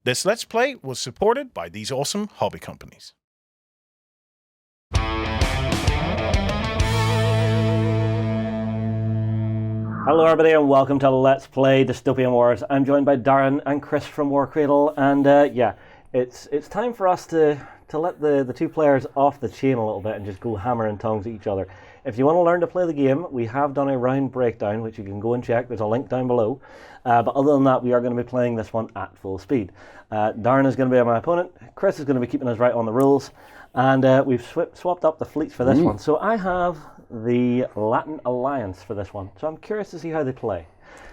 This Let's Play was supported by these awesome hobby companies. Hello everybody and welcome to Let's Play Dystopian Wars. I'm joined by Darren and Chris from Warcradle, and it's time for us to let the two players off the chain a little bit and just go hammer and tongs at each other. If you want to learn to play the game, we have done a round breakdown which you can go and check. There's a link down below. But other than that, we are going to be playing this one at full speed. Darren is going to be my opponent. Chris is going to be keeping us right on the rules. And we've swapped up the fleets for this one. So I have the Latin Alliance for this one. So I'm curious to see how they play.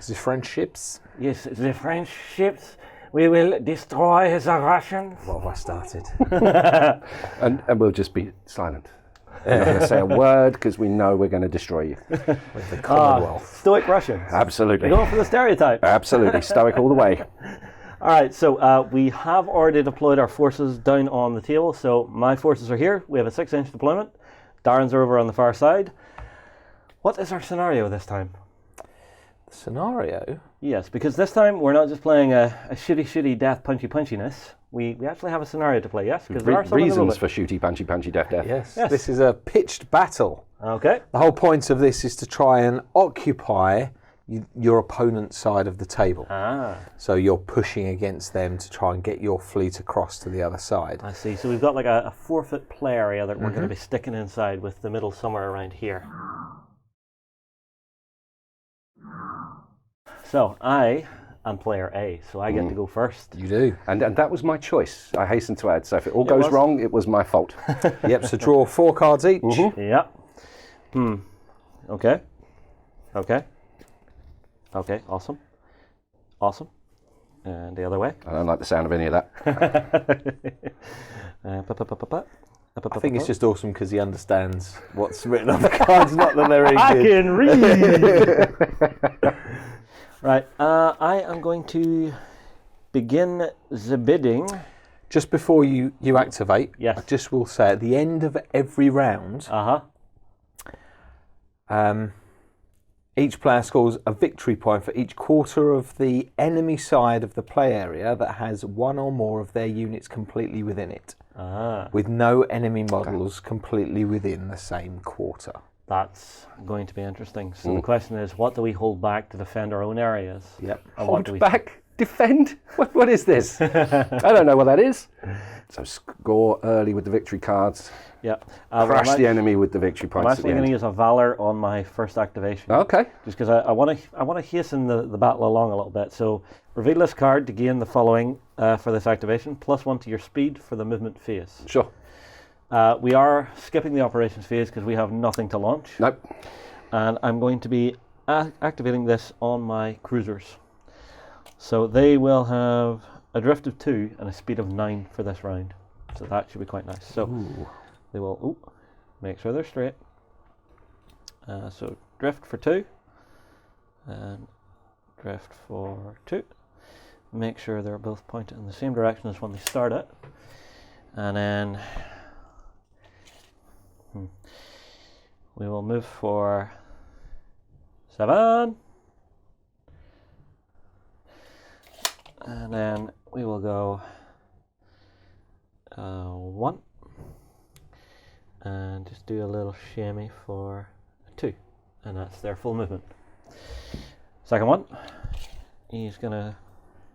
The French ships? Yes, the French ships. We will destroy the Russians. What have I started? and we'll just be silent. We're not going to say a word because we know we're going to destroy you. With the Commonwealth. Stoic Russians. Absolutely. We're going for the stereotype. Absolutely. Stoic all the way. All right, so we have already deployed our forces down on the table. So my forces are here. We have a 6-inch deployment. Darren's are over on the far side. What is our scenario this time? The scenario? Yes, because this time we're not just playing a shitty death punchiness. We actually have a scenario to play, yes? Because there are some reasons for shooty, punchy, death. Yes. This is a pitched battle. Okay. The whole point of this is to try and occupy your opponent's side of the table. So you're pushing against them to try and get your fleet across to the other side. I see. So we've got like a 4-foot play area that we're going to be sticking inside with the middle somewhere around here. So I am player A, so I get to go first. You do. And that was my choice, I hasten to add. So if it all goes wrong, it was my fault. Yep, so draw 4 cards each. Yep. Okay. Okay, awesome. And the other way. I don't like the sound of any of that. I think it's just awesome because he understands what's written on the cards, not that they're I English. can read! Right, I am going to begin the bidding. Just before you activate, yes. I just will say at the end of every round, each player scores a victory point for each quarter of the enemy side of the play area that has one or more of their units completely within it, with no enemy models completely within the same quarter. That's going to be interesting. So the question is, what do we hold back to defend our own areas? Yep. Hold back? Defend? What is this? I don't know what that is. So score early with the victory cards. Yep. Crash the enemy with the victory points. I'm actually going to use a Valor on my first activation. Okay. Just because I want to hasten the battle along a little bit. So reveal this card to gain the following for this activation: +1 to your speed for the movement phase. Sure. We are skipping the operations phase because we have nothing to launch. Nope. And I'm going to be activating this on my cruisers. So they will have a drift of 2 and a speed of 9 for this round. So that should be quite nice. So they will make sure they're straight. So drift for 2 and drift for 2. Make sure they're both pointed in the same direction as when they start it. And then we will move for 7. And then we will go 1. And just do a little chamois for 2. And that's their full movement. Second one, he's going to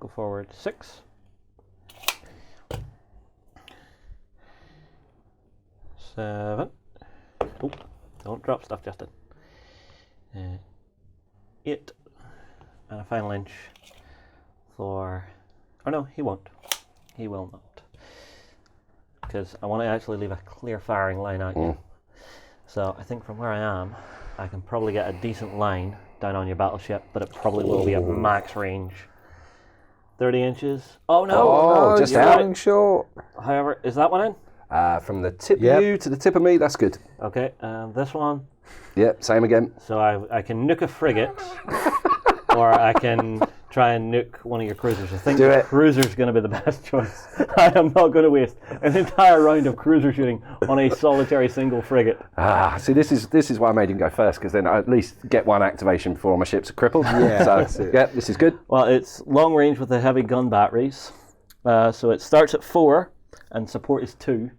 go forward 6. 7. Oh, don't drop stuff, Justin. 8. And a final inch for... Oh no, he won't. He will not. Because I want to actually leave a clear firing line out you. So I think from where I am, I can probably get a decent line down on your battleship, but it probably will be at max range. 30 inches. Oh no! Oh, just falling short. However, is that one in? From the tip of you to the tip of me, that's good. Okay, and this one. Yep, same again. So I can nuke a frigate, or I can try and nuke one of your cruisers. I think the cruiser's going to be the best choice. I am not going to waste an entire round of cruiser shooting on a solitary single frigate. See, this is why I made him go first, because then I at least get one activation before my ships are crippled. Yeah, so, yeah, this is good. Well, it's long range with the heavy gun batteries. So it starts at 4, and support is 2.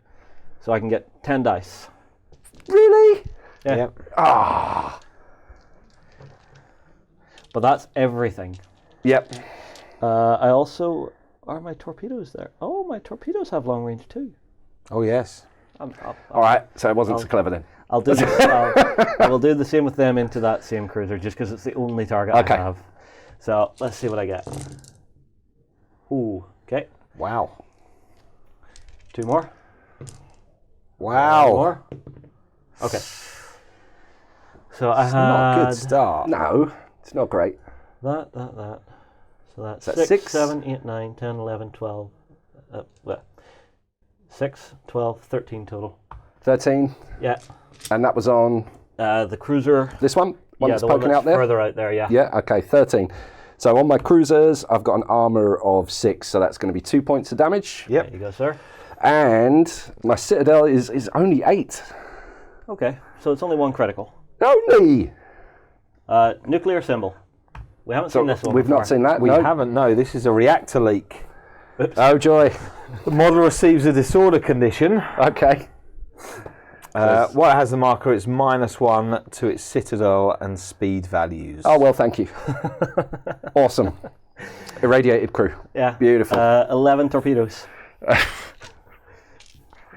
So I can get 10 dice. Really? Yeah. Yep. But that's everything. Yep. I also... Are my torpedoes there? Oh, my torpedoes have long range too. Oh, yes. All right, so it wasn't so clever then. I will do the same with them into that same cruiser, just because it's the only target I have. So let's see what I get. Ooh, okay. Wow. 2 more. Wow. 1 more. Okay. So I had Not a good start. No, it's not great. that. So that's that 6, 6? 7, 8, 9, 10, 11, 12. 6, 12, 13 total. 13, Yeah. and that was on The cruiser. this one? Yeah, That's the one poking that's out there? further out there, yeah. Yeah, okay, 13. So on my cruisers, I've got an armour of 6, so that's going to be 2 points of damage. There you go, sir. And my citadel is only 8. Okay, so it's only 1 critical. Only! Nuclear symbol. We haven't So seen this one we've before. not seen that, We no? haven't, no. This is a reactor leak. Oops. Oh, joy. The model receives a disorder condition. Okay. What has the marker? It's -1 to its citadel and speed values. Oh, well, thank you. Awesome. Irradiated crew. Yeah. Beautiful. 11 torpedoes.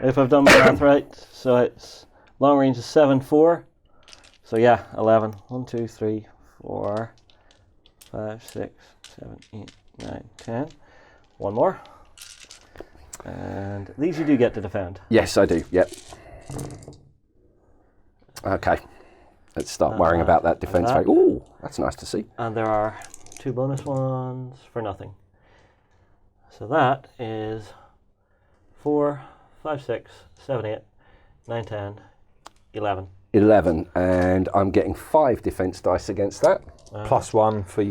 If I've done my math right, so it's long range is 7, 4. So yeah, 11. 1, 2, 3, 4, 5, 6, 7, 8, 9, 10. 1 more. And these you do get to defend. Yes, I do, yep. Okay. Let's start worrying about that defence. that. Ooh, that's nice to see. And there are 2 bonus ones for nothing. So that is 4, 5, 6, 7, 8, 9, 10, 11. 11, and I'm getting 5 defence dice against that. +1 for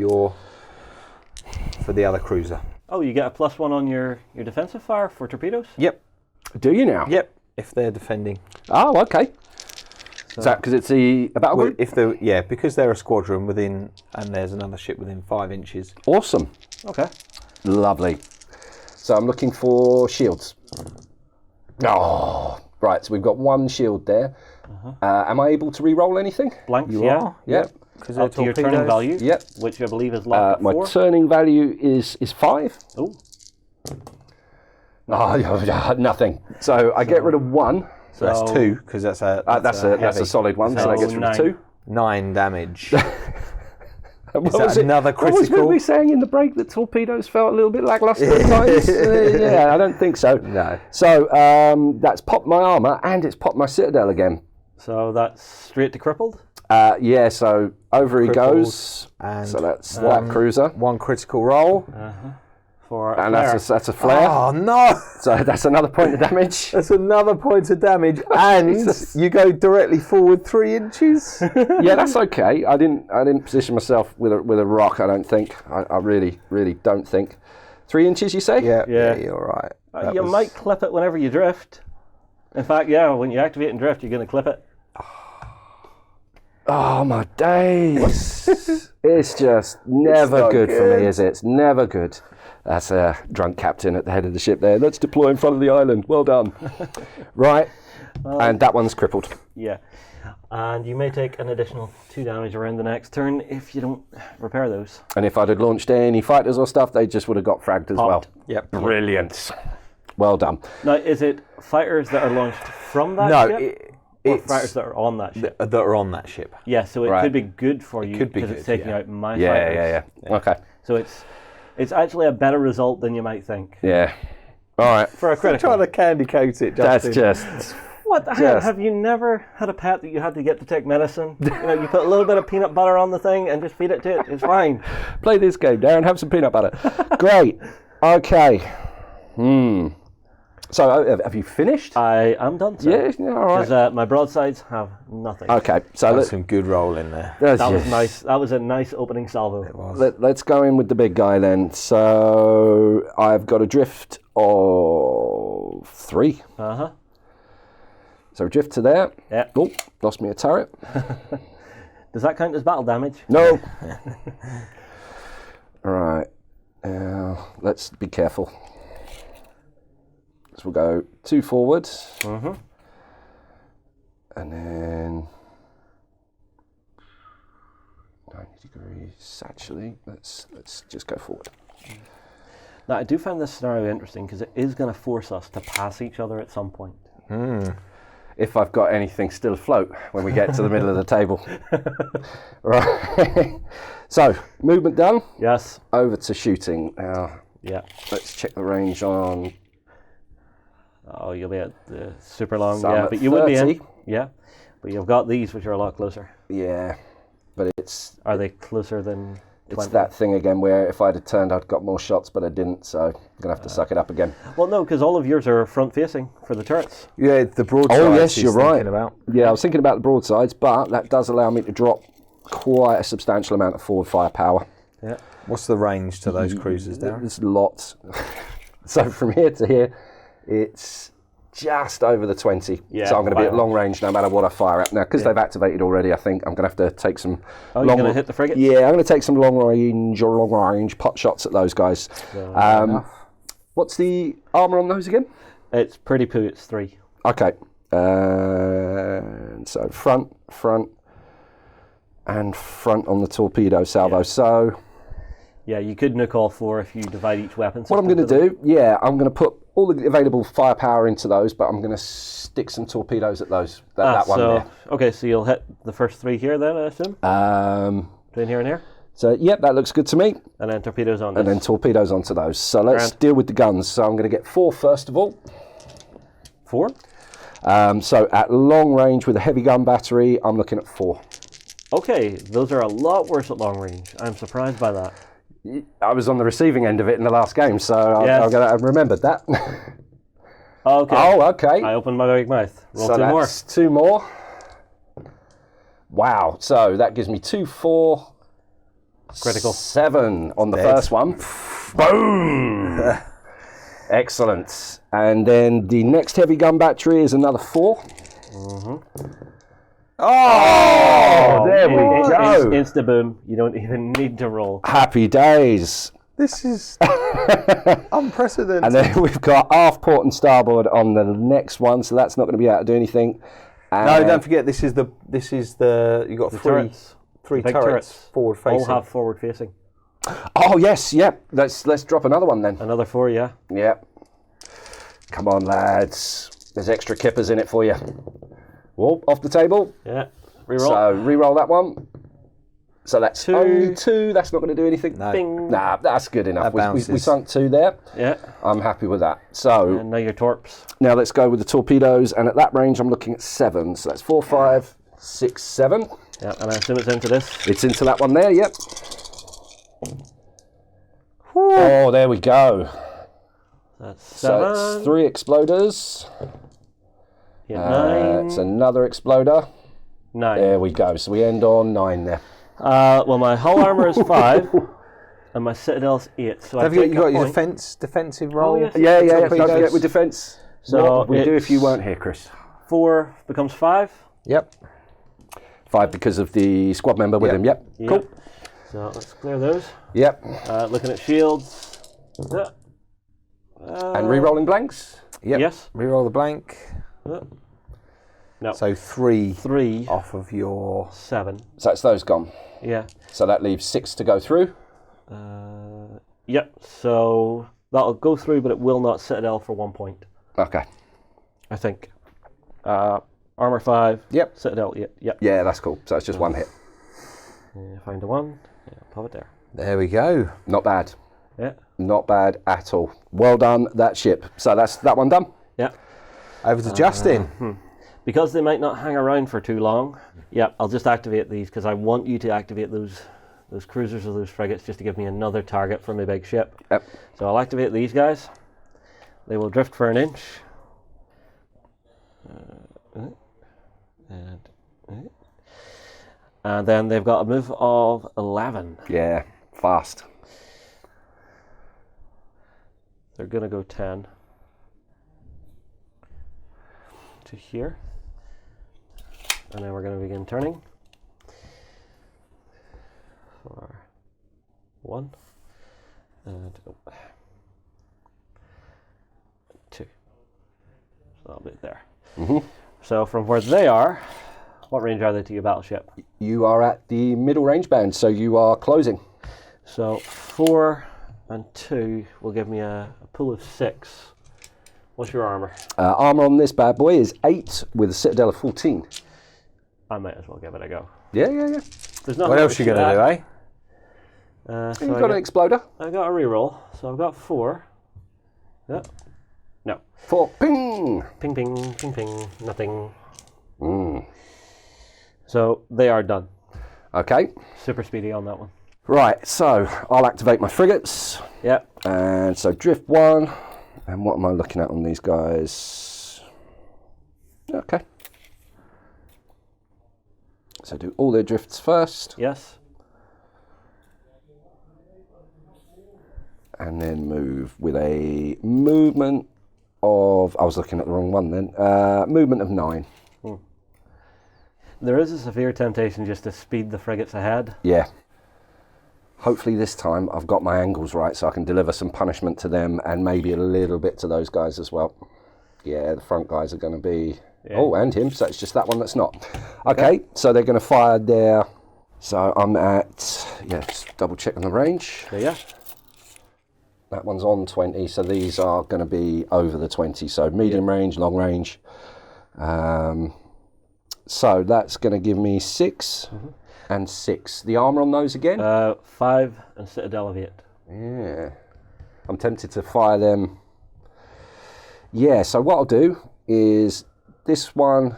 the other cruiser. Oh, you get a +1 on your defensive fire for torpedoes? Yep. Do you now? Yep. If they're defending. Oh, okay. Is that because it's a battle Well, group? because they're a squadron within, and there's another ship within 5 inches. Awesome. Okay. Lovely. So I'm looking for shields. Oh, right. So we've got 1 shield there. Am I able to re-roll anything? Blanks, You yeah. are? Yep. Because Up to your turning value, Yep. which I believe is locked My at 4. turning value is 5. Oh, Oh, nothing. So I get rid of 1. So that's 2, because that's a That's a heavy. solid one. So So that gets rid of 9. 2. 9 damage. What that was it? another What was critical? we saying in the break that torpedoes felt a little bit lacklustre at times? Yeah, I don't think so. No. So that's popped my armour and it's popped my citadel again. so that's straight to crippled. Yeah, so over he Crippled, goes. and So that's that cruiser. 1 critical roll. For And flare. that's a flare. Oh no! So that's another point of damage. That's another point of damage, and Jesus. you go directly forward 3 inches. Yeah, that's okay. I didn't position myself with a rock. I don't think. I really don't think. 3 inches, you say? Yeah, Yeah. you're right. That you was- might clip it whenever you drift. In fact, yeah, when you activate and drift, you're going to clip it. Oh my days! It's just never not good for me, good. is it? It's never good. That's a drunk captain at the head of the ship there. Let's deploy in front of the island. Well done. Right, and that one's crippled. Yeah. And you may take an additional 2 damage around the next turn if you don't repair those. And if I'd had launched any fighters or stuff, they just would have got fragged as Popped. well. Yep. Brilliant. Well done. Now, is it fighters that are launched from that No, ship? Or it's fighters that are on that ship? that are on that ship. Yeah, so it Right. could be good for you could be because it's good, taking yeah. out my Yeah, fighters. yeah. Okay. So it's actually a better result than you might think. Yeah. All right. For a critical. Trying to candy coat it, That's Justin. just. What? Just- Have you never had a pet that you had to get to take medicine? You know, you put a little bit of peanut butter on the thing and just feed it to it. It's fine. Play this game, Darren. Have some peanut butter. Great. Okay. So have you finished? I am done, sir. Yeah, all right. Because my broadsides have nothing. Okay, so That's some good roll in there. That was nice. That was a nice opening salvo. Let's go in with the big guy then. So I've got a drift of 3. Uh-huh. So drift to there. Yeah. Oh, lost me a turret. Does that count as battle damage? No. All right. Now let's be careful. So we'll go 2 forward. Mm-hmm. And then 90 degrees. Actually, let's just go forward. Now, I do find this scenario interesting because it is going to force us to pass each other at some point. If I've got anything still afloat when we get to the middle of the table. Right. So, movement done. Yes. Over to shooting. Now, Yeah. let's check the range on. Oh, you'll be at the super long. So I'm yeah, at but you would be 30. in. Yeah. But you've got these, which are a lot closer. Yeah, but it's Are they closer than 20? that thing again where if I'd have turned, I'd got more shots, but I didn't, so I'm going to have to suck it up again. Well, no, because all of yours are front-facing for the turrets. Yeah, the broadside. Oh, yes, you're right. About. Yeah, I was thinking about the broadsides, but that does allow me to drop quite a substantial amount of forward firepower. Yeah. What's the range to those cruisers, Darren? There's lots. So from here to here, it's just over the 20. Yeah, So I'm going to be at wow. long range no matter what I fire at. Now, because they've activated already, I think I'm going to have to take some Oh, you're going to hit the frigate? Yeah, I'm going to take some long range pot shots at those guys. What's the armour on those again? It's pretty poo, it's 3. Okay. So front, and front on the torpedo salvo. Yeah. So Yeah, you could nuke all 4 if you divide each weapon. what I'm going to do, I'm going to put all the available firepower into those, but I'm going to stick some torpedoes at those. That one there. Okay, so you'll hit the first 3 here then, I assume? Between here and here? So, yep, that looks good to me. And then torpedoes on And then this. torpedoes onto those. So let's Grand. deal with the guns. So I'm going to get 4 first of all. 4? So at long range with a heavy gun battery, I'm looking at 4. Okay, those are a lot worse at long range. I'm surprised by that. I was on the receiving end of it in the last game, so I remembered that. Okay. Oh, okay. I opened my big mouth. Roll So 2 more. that's 2 more. Wow. So that gives me 2, 4, Critical. 7 on the first one. Boom! Excellent. And then the next heavy gun battery is another 4. Oh, there we go. Insta boom. You don't even need to roll. Happy days. This is unprecedented. And then we've got half port and starboard on the next one, so that's not going to be able to do anything. No, And don't forget this is the you got The 3 turrets. three Big turrets forward facing. All have forward facing. Oh yes, yep. Let's drop another one then. Another 4, yeah. Yep. Come on, lads. There's extra kippers in it for you. Whoa, off the table. Yeah. Reroll. So re-roll that one. So that's 2. only 2. That's not going to do anything. No. Bing. Nah, that's good enough. That We bounces. sunk 2 there. Yeah. I'm happy with that. So And now your torps. now let's go with the torpedoes, and at that range I'm looking at 7. So that's 4, 5, 6, 7. Yeah, and I assume it's into this. It's into that one there, yep. Oh, there we go. That's So 7. it's 3 exploders. Yeah, 9. It's another exploder. 9. There we go. So we end on 9 there. Well, my hull armor is 5, and my citadel's 8. So I Don't forget take you got a your point. defensive roll. yes. Yeah. Don't Torpedoes. forget with defence. So What we do if you it's- weren't here, Chris. 4 becomes 5. Yep. 5 because of the squad member with Yep. him. Yep. Yeah. Cool. So let's clear those. Yep. Looking at shields. Yeah. And re-rolling blanks. Yep. Yes. Reroll the blank. No. So 3 3, off of your. 7. So that's those gone. Yeah. So that leaves 6 to go through. Yep. So that'll go through, but it will not citadel for 1 point, Okay. I think. Armor 5. Yep. Citadel 8. Yep. Yeah, that's cool. So it's just 1 hit. Find a 1. Yeah, pop it there. There we go. Not bad. Yeah. Not bad at all. Well done, that ship. So that's that one done. Yeah. Over to Justin. Because they might not hang around for too long, yeah, I'll just activate these because I want you to activate those cruisers or those frigates just to give me another target for my big ship. Yep. So I'll activate these guys. They will drift for an inch. And then they've got a move of 11. Yeah, fast. They're going to go 10 to here. And then we're going to begin turning. For 1 and 2. So that'll be it there. So from where they are, what range are they to your battleship? You are at the middle range band, so you are closing. So 4 and 2 will give me a pool of 6. What's your armor? Armor on this bad boy is 8 with a citadel of 14. I might as well give it a go. Yeah. There's What else you going to do, eh? So You've got an exploder. I got a reroll, so I've got 4. Yep. No. 4. Ping! Ping, ping, ping, ping. Nothing. So they are done. Okay. Super speedy on that one. Right, so I'll activate my frigates. Yep. And so drift 1. And what am I looking at on these guys? Okay. So do all their drifts first. Yes. And then move with a movement of... I was looking at the wrong one then. Movement of 9. There is a severe temptation just to speed the frigates ahead. Yeah. Hopefully this time I've got my angles right so I can deliver some punishment to them and maybe a little bit to those guys as well. Yeah, the front guys are going to be... Yeah. Oh, and him, so it's just that one that's not. Okay, so they're going to fire their... So I'm at... Yeah, just double check on the range. Yeah. That one's on 20, so these are going to be over the 20. So medium range, long range. So that's going to give me 6 and 6. The armour on those again? 5 and citadel of 8. Yeah. I'm tempted to fire them. Yeah, so what I'll do is this one,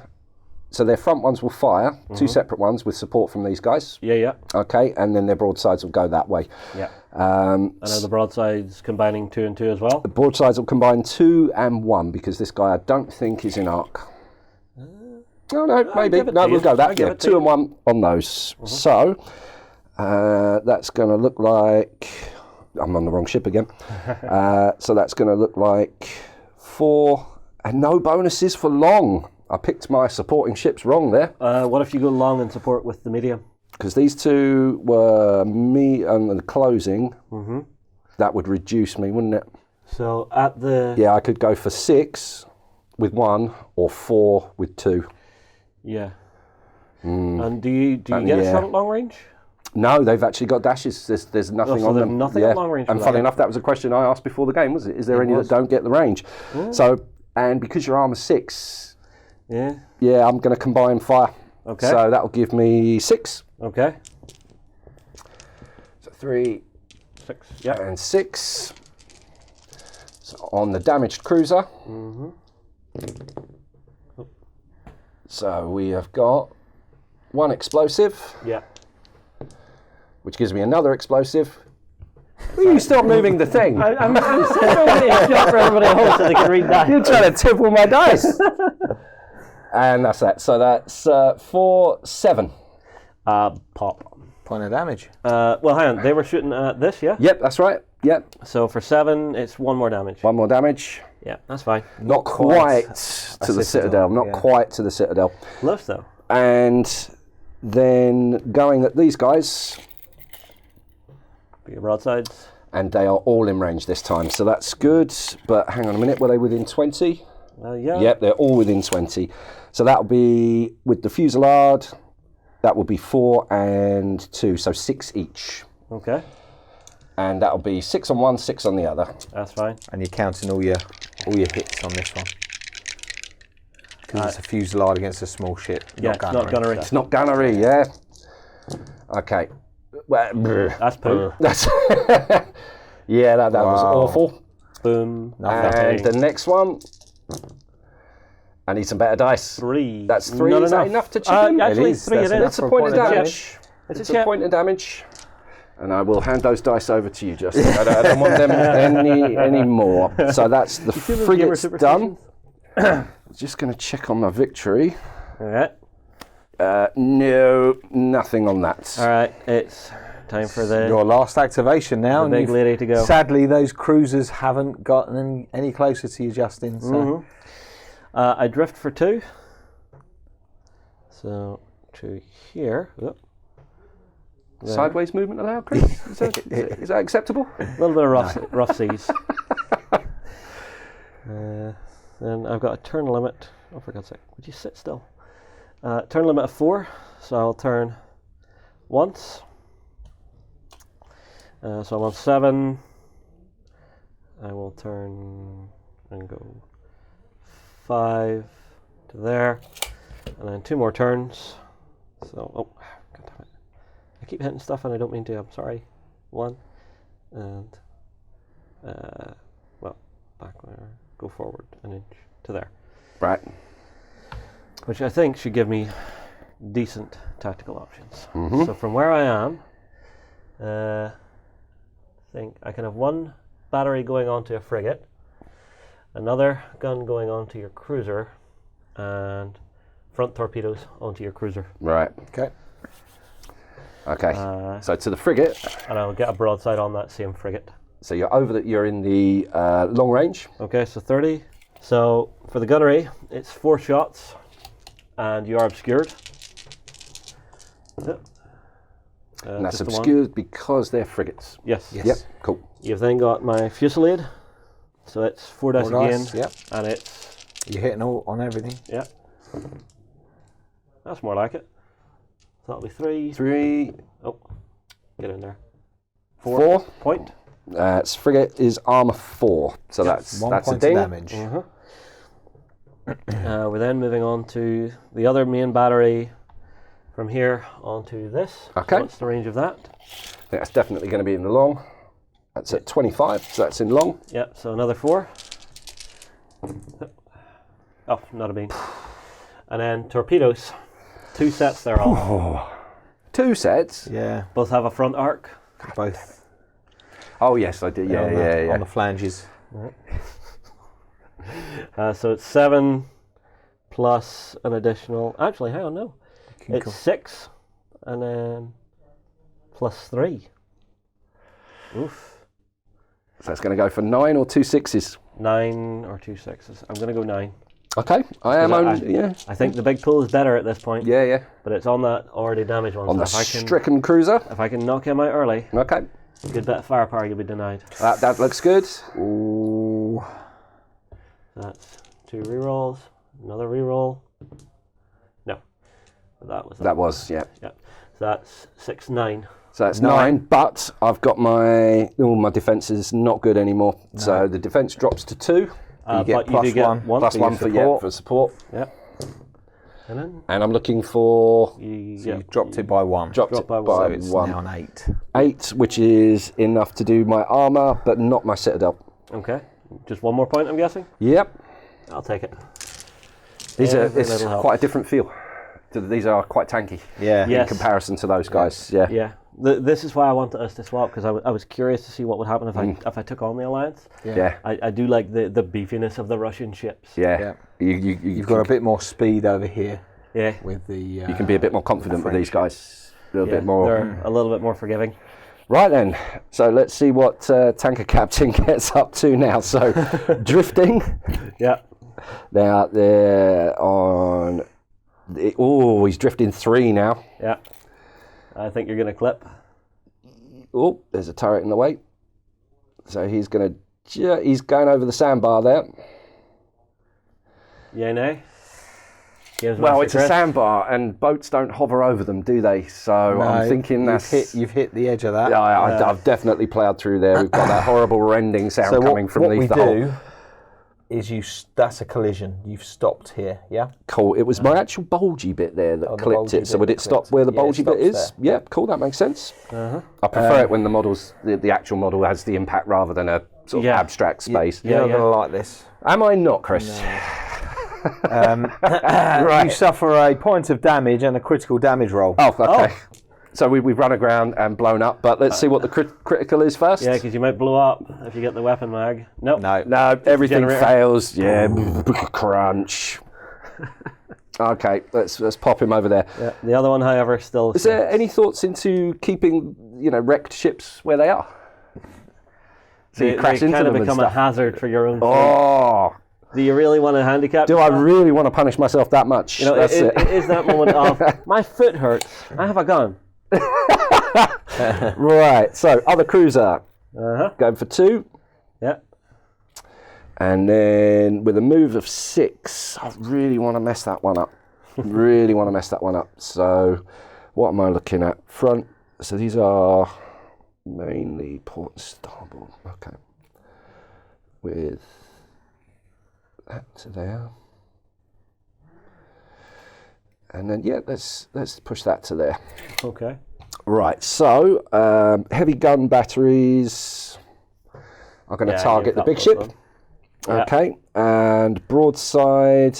so their front ones will fire, 2 separate ones with support from these guys. Yeah. Okay, and then their broadsides will go that way. Yeah. I know the broadsides combining 2 and 2 as well. The broadsides will combine 2 and 1 because this guy I don't think is in arc. No, maybe. No, we'll go that. Yeah, 2 and 1 on those. So that's going to look like... I'm on the wrong ship again. So that's going to look like 4 and no bonuses for long. I picked my supporting ships wrong there. What if you go long and support with the medium? Because these 2 were me and the closing. That would reduce me, wouldn't it? So at the... Yeah, I could go for 6 with 1 or 4 with 2. Yeah. And do you get a shot at long range? No, they've actually got dashes. There's nothing on them. Nothing at long range. And funny enough, that was a question I asked before the game, was it? Is there any that don't get the range? So, and because your armor's 6, yeah, I'm going to combine fire. Okay. So that'll give me 6. Okay. So 3, 6, yeah, and 6. So on the damaged cruiser. So we have got 1 explosive. Yeah. Which gives me another explosive. Will you stop moving the thing? I'm sending a shot for everybody at home so they can read that. You're trying to tipple my dice. And that's that. So that's 4, 7. Pop. Point of damage. Well, hang on. They were shooting at this, yeah? Yep, that's right. Yep. So for 7, it's 1 more damage. 1 more damage. Yeah, that's fine. Not quite to the citadel. Not quite to the citadel. Close though. And then going at these guys. Your broadsides. And they are all in range this time, so that's good. But hang on a minute, were they within 20? Yeah. Yep, they're all within 20. So that'll be, with the fusillade, that will be 4 and 2, so 6 each. Okay. And that'll be 6 on one, 6 on the other. That's fine. And you're counting all your hits on this one. Because it's a fusillade against a small ship. Yeah, it's not gunnery. It's not gunnery, yeah. Okay. Well, that's poo. That's yeah, that was awful. Boom. And the next one, I need some better dice. 3. That's 3. Is that enough to chip in? Actually, it is. 3 it is. That's a point of damage. It's a point of damage. And I will hand those dice over to you, Justin. I don't want them any more. So that's the frigates done. Just going to check on my victory. All right. No, nothing on that. All right, it's time for your last activation now. The big lady to go. Sadly, those cruisers haven't gotten any closer to you, Justin. So. I drift for 2. So to here. Oh. Sideways movement allowed, Chris? Is that acceptable? A little bit of rough seas. Then I've got a turn limit. Oh, for God's sake, would you sit still? Turn limit of 4, so I'll turn once. So I'm on 7. I will turn and go 5 to there, and then 2 more turns. So, oh, God damn it. I keep hitting stuff and I don't mean to, I'm sorry. 1, and, well, go forward an inch to there. Right. Which I think should give me decent tactical options. Mm-hmm. So from where I am, I think I can have 1 battery going onto a frigate, another gun going onto your cruiser, and front torpedoes onto your cruiser. Right. Okay. Okay. So to the frigate. And I'll get a broadside on that same frigate. So you're over that. You're in the long range. Okay, so 30. So for the gunnery, it's 4 shots, and you are obscured. Yep. And that's just the one. obscured because they're frigates. Yes. Yep. Cool. You've then got my fusillade. So it's 4 dice again. Yep. And it's... You're hitting all on everything. Yeah. That's more like it. So that'll be 3. 3. Oh, get in there. 4. Point. Frigate is armor 4. So that's 1 a point of ding. damage. We're then moving on to the other main battery from here onto this. Okay. So what's the range of that? I think that's definitely going to be in the long. That's at 25, so that's in long. Yep, so another 4. Oh, not a bean. And then torpedoes. 2 sets there all. Oh. 2 sets. Yeah, Both have a front arc. both. Oh yes, I did. Yeah. On the flanges. So it's 7 plus an additional... Actually, hang on, no. It's 6 and then plus 3. Oof. So that's going to go for 9 or 2 6s. 9 or 2 6s. I'm going to go 9. Okay, I am only, yeah. I think the big pool is better at this point. Yeah. But it's on that already damaged one. On So the stricken cruiser. if I can knock him out early, Okay, good bit of firepower you'll be denied. that looks good. Ooh. That's 2 rerolls. Another reroll. No. But That was, yeah. Yeah. So that's 6, 9. So that's 9, but I've got my defence is not good anymore. No. So the defence drops to 2. You get but you do get one plus 1 for support. Yeah. And then And I'm looking for You dropped it by 1. dropped it by So it's 1. now an 8. 8, which is enough to do my armour, but not my citadel. Okay. Just 1 more point, I'm guessing? Yep. I'll take it. It's quite a different feel. These are quite tanky. Yeah. Yes. In comparison to those guys. Yeah. Yeah. This is why I wanted us to swap, because I was curious to see what would happen if I took on the Alliance. Yeah. I do like the beefiness of the Russian ships. Yeah. You've got a bit more speed over here. Yeah. With the You can be a bit more confident with these guys. A little bit more. They're a little bit more forgiving. Right then, so let's see what Tanker Captain gets up to now. So, drifting. Yeah. Now they're on. Oh, he's drifting 3 now. Yeah. I think you're going to clip. Oh, there's a turret in the way. So he's going to. He's going over the sandbar there. Yay, nay? Well, it's a sandbar, and boats don't hover over them, do they? So No, I'm thinking you've hit the edge of that. Yeah, I've definitely ploughed through there. We've got that horrible rending sound coming from what the we hole. do is that's a collision. You've stopped here, yeah? Cool. It was my actual bulgy bit there that the clipped bulgy it. So bit would that it stop clipped. where the Yeah, it bulgy bit is? stops there. Yeah, cool. That makes sense. I prefer it when the models, the actual model has the impact rather than a sort of abstract space. You're not going to like this. Am I not, Chris? You suffer a point of damage and a critical damage roll. Oh, okay. So we've run aground and blown up, but let's see what the critical is first. Yeah, because you might blow up if you get the weapon mag. Nope. No, everything Generator. fails. Yeah, crunch. Okay, let's pop him over there. Yeah, the other one, however, still... Is there any thoughts into keeping, wrecked ships where they are? So you crash into kind of them become and a stuff. hazard for your own fleet. Oh, Do you really want to handicap? do I really want to punish myself that much? That's it is that moment of, my foot hurts, I have a gun. Right, so other cruiser. Uh-huh. Going for 2. Yeah. And then with a move of 6, I really want to mess that one up. Really want to mess that one up. So what am I looking at? Front. So these are mainly port and starboard. Okay. With that to there. And then, yeah, let's push that to there. Okay. Right, so heavy gun batteries are going to target the big ship. Okay, and broadside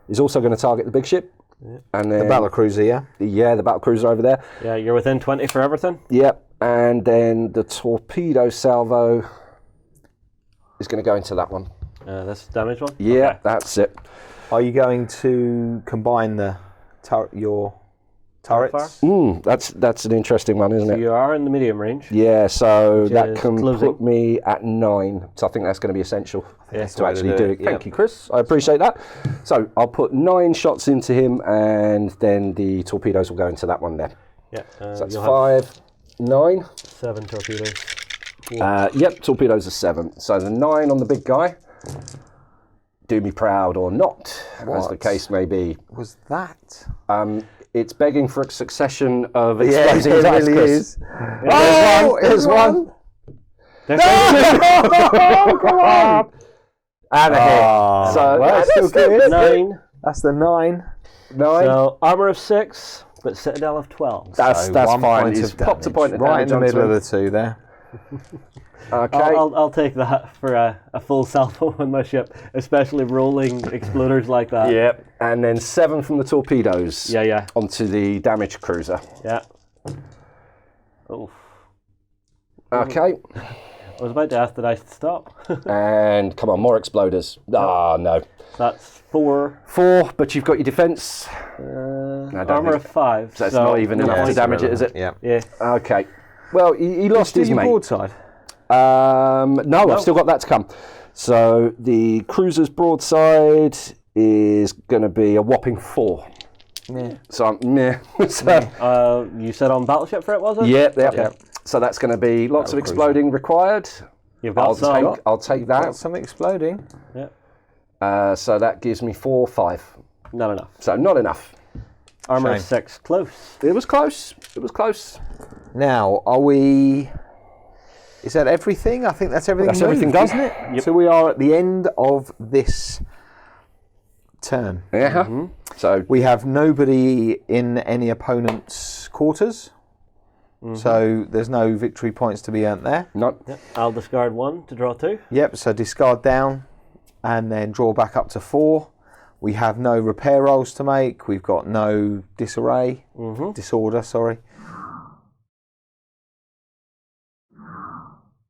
is also going to target the big ship. Yeah. And then the battlecruiser, yeah? Yeah, the battlecruiser over there. Yeah, you're within 20 for everything? Yep, and then the torpedo salvo is going to go into that one. This damage one? Yeah, okay. That's it. Are you going to combine your turrets? That's an interesting one, isn't So it? you are in the medium range. Yeah, so that is can closing. put me at 9. So I think that's going to be essential That's to the way to actually do do it, it. yeah. Thank you, Chris. I appreciate that. So I'll put 9 shots into him, and then the torpedoes will go into that one there. Yeah. So that's you'll 5, 9. have 7 torpedoes. Yep, torpedoes are 7. So the 9 on the big guy. Do me proud or not, as the case may be. Was that? It's begging for a succession of Yeah, explosive it dice, really Chris. is. Oh, there's one. Oh, come on. And a hit. So well, that's still still good. 9. That's the 9. 9. So armor of 6, but citadel of 12. That's 1 fine. point He's of popped a damage. point of right in damage the middle onto of the 2 there. Okay. I'll take that for a full salvo on my ship, especially rolling exploders like that. Yep. And then 7 from the torpedoes. Yeah. Onto the damaged cruiser. Yeah. Oh. Okay. I was about to ask that I stop. And come on, more exploders. Ah, no. That's 4. 4, but you've got your defense. don't Armor think- of 5. So it's not even enough to it's damage it, is it? irrelevant, Yeah. Okay. Well, he lost his your mate. broadside. No, I've still got that to come. So the cruiser's broadside is going to be a whopping 4. Yeah. So I'm meh. So, You said on battleship for it, was it? yeah. So that's going to be lots of Battlecruiser. exploding required. You've got some. I'll take Got that. some exploding. Yeah. So that gives me 4, 5. Not enough. So not enough. Armor Shame. of 6. Close. It was close. It was close. Now, are we... Is that everything? I think that's everything. That's everything moved, done. isn't it? So we are at the end of this turn. Yeah. So We have nobody in any opponent's quarters. So there's no victory points to be earned there. not. Yep. I'll discard 1 to draw 2. Yep, so discard down and then draw back up to 4. We have no repair rolls to make. We've got no disorder, sorry.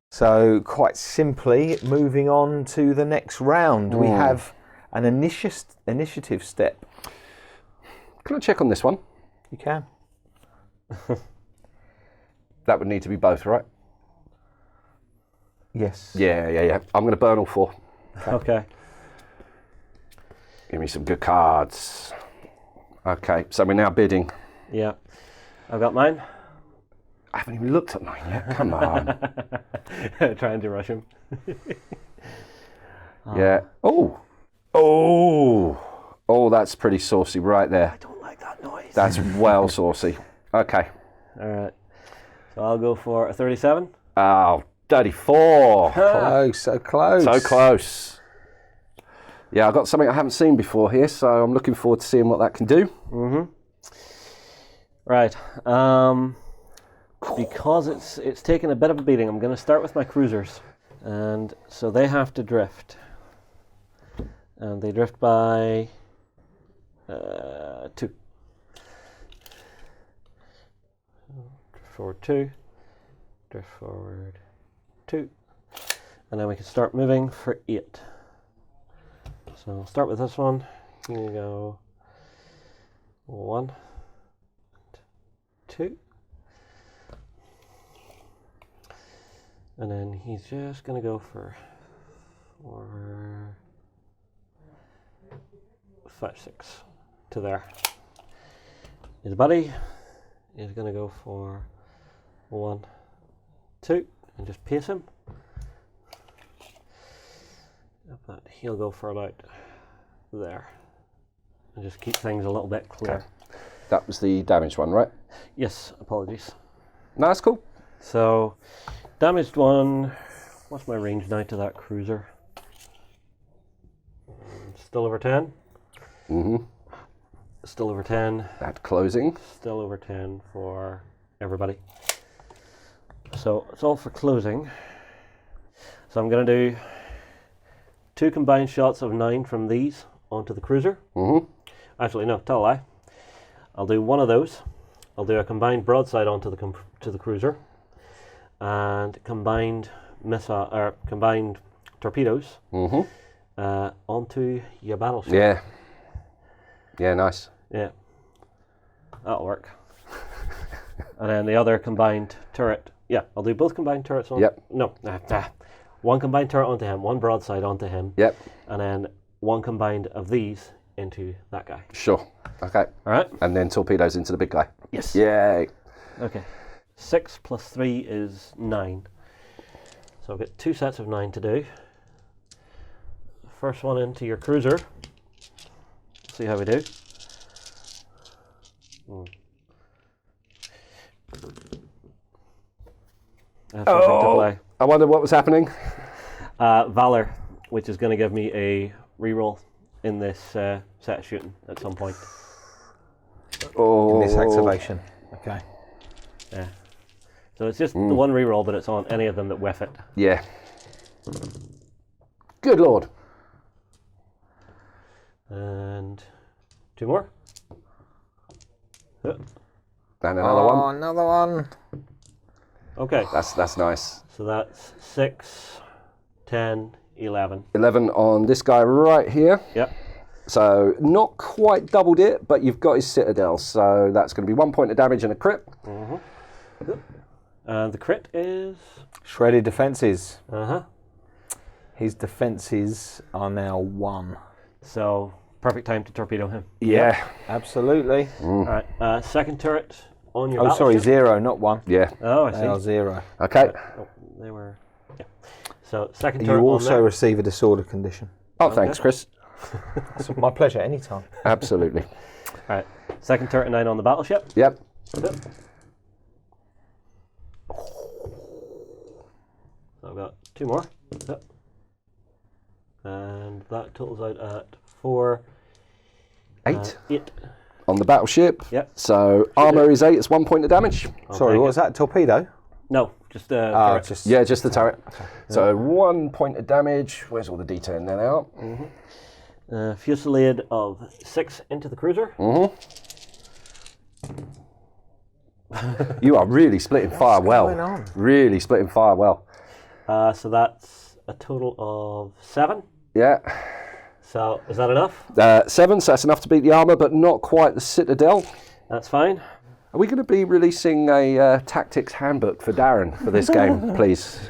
So quite simply, moving on to the next round, we have an initiative step. Can I check on this one? You can. That would need to be both, right? Yes. Yeah. I'm going to burn all 4. Okay. Give me some good cards. Okay, so we're now bidding. Yeah. I've got mine. I haven't even looked at mine yet. Come on. Trying to rush him. Yeah. Oh, that's pretty saucy right there. I don't like that noise. That's well saucy. Okay. All right. So I'll go for a 37. Oh, 34. Close, so close. So close. Yeah, I've got something I haven't seen before here, so I'm looking forward to seeing what that can do. Right. Because it's taken a bit of a beating, I'm going to start with my cruisers. And so they have to drift. And they drift by 2. Drift forward 2. Drift forward 2. And then we can start moving for 8. So I'll start with this one. Here you go. 1, 2. And then he's just going to go for 4, 5, 6 to there. His buddy is going to go for 1, 2 and just pace him. he'll go for about there. And just keep things a little bit clear. Okay. That was the damaged one, right? Yes, apologies. No, that's cool. So, damaged one. What's my range now to that cruiser? Still over 10. Mm-hmm. Still over 10. At closing. Still over 10 for everybody. So it's all for closing. So I'm going to do 2 combined shots of 9 from these onto the cruiser. Mm-hmm. Actually, no, tell a lie. I'll do one of those. I'll do a combined broadside onto the cruiser, and combined missile or combined torpedoes onto your battleship. Yeah. Yeah, nice. Yeah, that'll work. And then the other combined turret. Yeah, I'll do both combined turrets on. Yep. No, one combined turret onto him, one broadside onto him. Yep. And then one combined of these into that guy. Sure. Okay. All right. And then torpedoes into the big guy. Yes. Yay. Okay. 6 plus 3 is 9. So I've got 2 sets of 9 to do. First one into your cruiser. See how we do. That's something to play. I wonder what was happening. Valor, which is going to give me a reroll in this set of shooting at some point. In this activation. Okay. Yeah. So it's just the one reroll, but it's on any of them that whiff it. Yeah. Good lord. And 2 more. And another one. Another one. Okay. That's nice. So that's 6, 10, 11. 11 on this guy right here. Yep. So not quite doubled it, but you've got his citadel. So that's going to be 1 point of damage and a crit. And the crit is? Shredded defences. Uh-huh. His defences are now 1. So perfect time to torpedo him. Yeah. Absolutely. All right. Second turret on your Oh, sorry, battleship. 0, not 1. Yeah. Oh, I They are see. 0. Okay. Oh, they were... Yeah. So second You turret on also there. receive a disorder condition. Oh, thanks, Chris. It's my pleasure, anytime. Absolutely. All right. Second turret 9 on the battleship. Yep. So I've got 2 more. Yep. And that totals out at 4. 8 8. on the battleship. Yep. So armor is 8. It's 1 point of damage. Sorry, take what was that? Torpedo? No, just Ah, turret. just Yeah, just the turret. So 1 point of damage. Where's all the detail in there now? Fusillade of 6 into the cruiser. You are really splitting fire well. going on? Really splitting fire well. So that's a total of 7. Yeah. So is that enough? 7, so that's enough to beat the armor, but not quite the citadel. That's fine. Are we going to be releasing a tactics handbook for Darren for this game, please?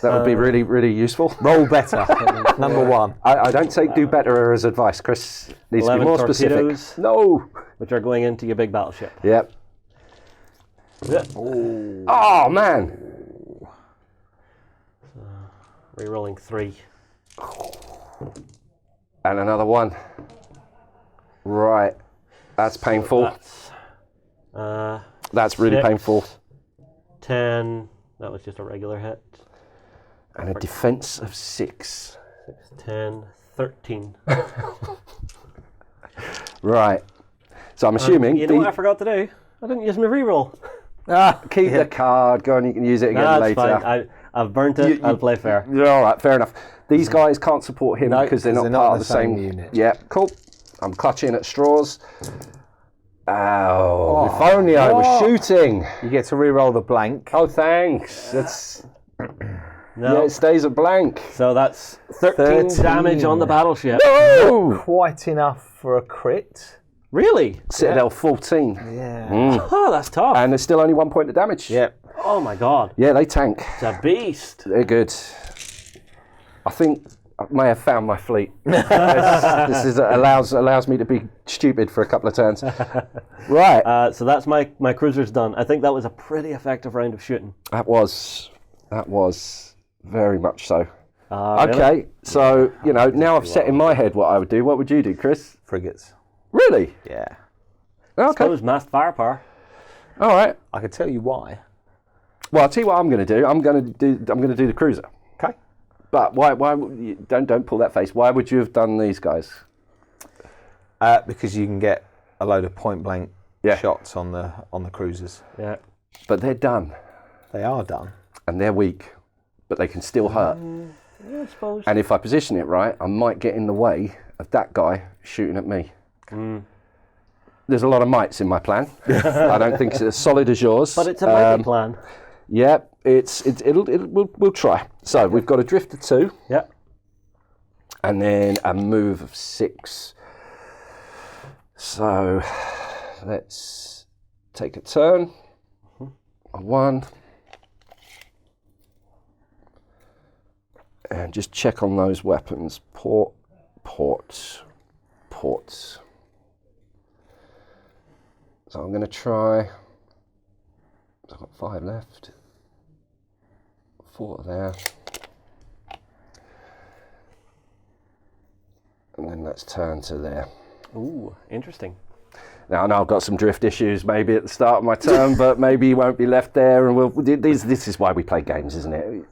That would be really, really useful. roll better. Number 1. I don't take do better as advice, Chris. Needs to be 11 more specific. torpedoes. No. Which are going into your big battleship. Yep. Yeah. Oh, man. Rerolling 3. And another one. Right. That's painful. That's really 6, painful. 10. That was just a regular hit. And a defense of 6. 6, 10, 13. Right. So I'm assuming... You know what I forgot to do? I didn't use my reroll. Keep the card. Go on, you can use it again That's later. fine. I've burnt it. I'll play fair. Yeah, all right, fair enough. These guys can't support him because they're not part of the same unit. Yeah, cool. I'm clutching at straws. Oh, if only I was shooting. You get to re-roll the blank. Oh, thanks. That's No. yeah, it stays a blank. So that's 13 damage on the battleship. Oh, Quite enough for a crit. Really? Citadel 14, Yeah. Oh, that's tough. and there's still only 1 point of damage. Yep. Oh my god. Yeah, they tank. It's a beast. They're good. I think I may have found my fleet. this is allows me to be stupid for a couple of turns. Right. So that's my cruiser's done. I think that was a pretty effective round of shooting. That was very much so. Okay, so, now I've set in my head what I would do. What would you do, Chris? Frigates. Really? Yeah. Okay. Suppose massed firepower. All right. I can tell you why. Well, I'll tell you what I'm going to do. I'm going to do the cruiser. Okay. But why don't pull that face. Why would you have done these guys? Because you can get a load of point blank shots on the cruisers. Yeah. But they're done. They are done. And they're weak, but they can still hurt. Yeah, I suppose. And if I position it right, I might get in the way of that guy shooting at me. There's a lot of mites in my plan. I don't think it's as solid as yours. But it's a mighty plan. Yeah, we'll try. So we've got a drift of 2. Yeah. And then a move of 6. So let's take a turn. A 1. And just check on those weapons. Ports. So I'm going to try. I've got 5 left. 4 there. And then let's turn to there. Ooh, interesting. Now I know I've got some drift issues maybe at the start of my turn, but maybe you won't be left there. And this is why we play games, isn't it?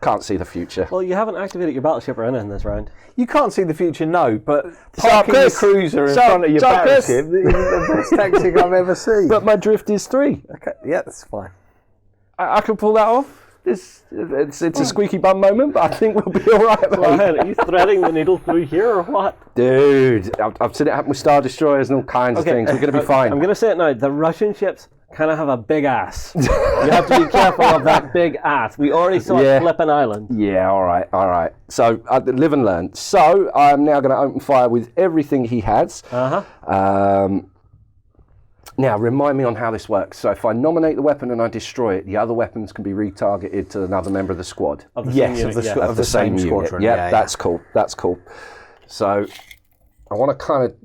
Can't see the future. Well, you haven't activated your battleship or anything this round. You can't see the future, no, but Stop, parking the Chris. cruiser in Stop, front of your stop, Chris. battleship is the best tactic I've ever seen. But my drift is 3. Okay, yeah, that's fine. I can pull that off. It's a squeaky bum moment, but I think we'll be all right, mate. Ryan, are you threading the needle through here or what? Dude, I've seen it happen with Star Destroyers and all kinds of things. We're going to be fine. I'm going to say it now. The Russian ships kind of have a big ass. You have to be careful of that big ass. We already saw it flip an island. Yeah, all right. So, live and learn. So, I'm now going to open fire with everything he has. Now, remind me on how this works. So, if I nominate the weapon and I destroy it, the other weapons can be retargeted to another member of the squad. Of the same unit, of the same squadron. Yeah, that's cool. That's cool. So, I want to kind of...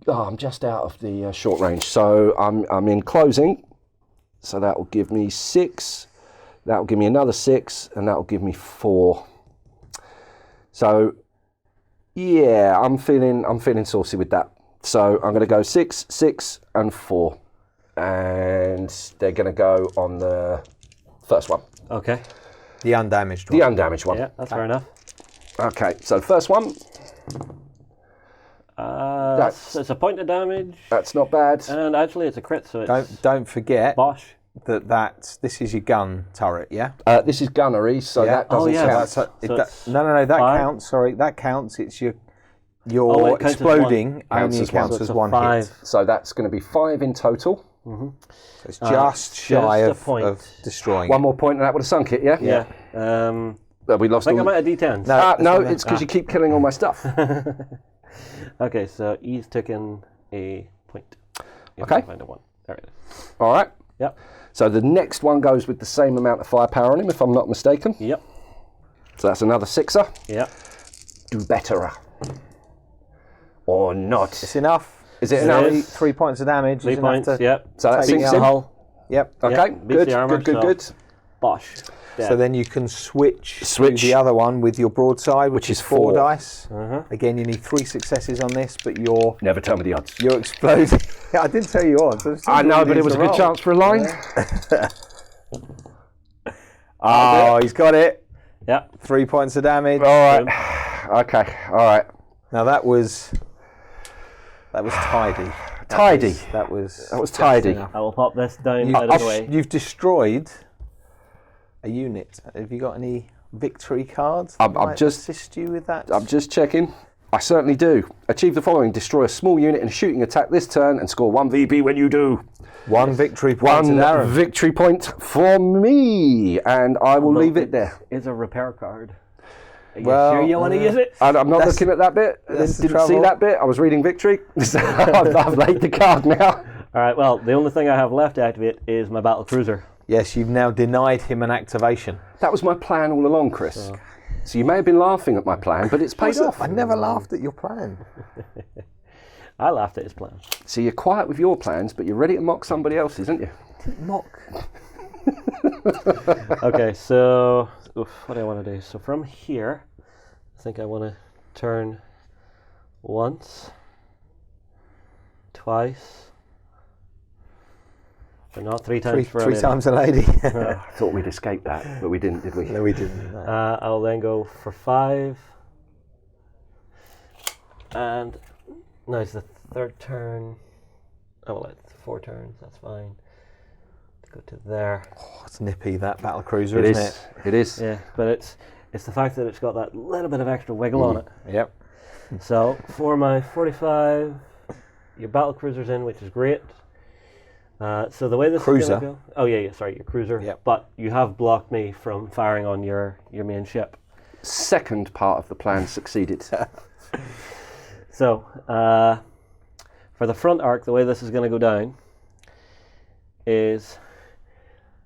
I'm just out of the short range. So, I'm in closing. So, that will give me 6. That will give me another 6. And that will give me 4. So, yeah, I'm feeling saucy with that. So I'm going to go 6, 6, and 4. And they're going to go on the first one. Okay. The undamaged one. The undamaged one. Yeah, that's fair enough. Okay, so the first one. It's a point of damage. That's not bad. And actually, it's a crit, so it's... Don't forget Bosh. this is your gun turret, yeah? This is gunnery, so that doesn't count. No, that counts. Sorry, that counts. It's your exploding only counts as one hit. So that's going to be 5 in total. So it's just shy of destroying. One more point and that would have sunk it, yeah? Yeah. We lost I think I'm out of D10s. No, it's because you keep killing all my stuff. Okay, so he's taken a point. Okay. Find a 1. There it is. All right. Yep. So the next one goes with the same amount of firepower on him, if I'm not mistaken. Yep. So that's another 6er. Yep. Do better. Or not. It's enough. Is it enough? 3 points of damage. 3 points, yep. So that sinks the in. hull. Yep. Okay, beats the armor, good. Bosh. Dead. So then you can switch to the other one with your broadside, which is 4 dice. Again, you need 3 successes on this, but you're... Never tell me the odds. You're exploding. I didn't tell you odds. I know, but it was a good chance for a line. Oh, he's got it. Yep. 3 points of damage. All right. Okay, all right. Now that was tidy. That was tidy. I will pop this down out of the way. You've destroyed a unit. Have you got any victory cards that might assist you with that? I'm just checking. I certainly do. Achieve the following. Destroy a small unit in a shooting attack this turn and score 1 VP when you do. 1 victory point. 1 victory point for me. And I will leave it there. It's a repair card. Are you Well, sure you want to use it? I'm not looking at that bit. that's the Didn't see trouble. that bit. I was reading victory. I've laid the card now. All right, well, the only thing I have left to activate is my battle cruiser. Yes, you've now denied him an activation. That was my plan all along, Chris. So you may have been laughing at my plan, but it's paid off. I never laughed at your plan. I laughed at his plan. So you're quiet with your plans, but you're ready to mock somebody else's, aren't you? Mock. Okay, so what do I want to do? So from here, think I want to turn once, twice, but not three times for a Three lady. times a lady. I thought we'd escape that, but we didn't, did we? No, we didn't. No. I'll then go for 5, and now it's the third turn. Oh, well, it's 4 turns. That's fine. Go to there. Oh, it's nippy, that battle cruiser, It isn't is. it? It is. Yeah, but it's the fact that it's got that little bit of extra wiggle on it. Yep. So for my 45, your battle cruiser's in, which is great. So the way this Cruiser? is going to go... Oh, yeah, sorry, your cruiser. Yep. But you have blocked me from firing on your main ship. Second part of the plan succeeded. So, for the front arc, the way this is going to go down is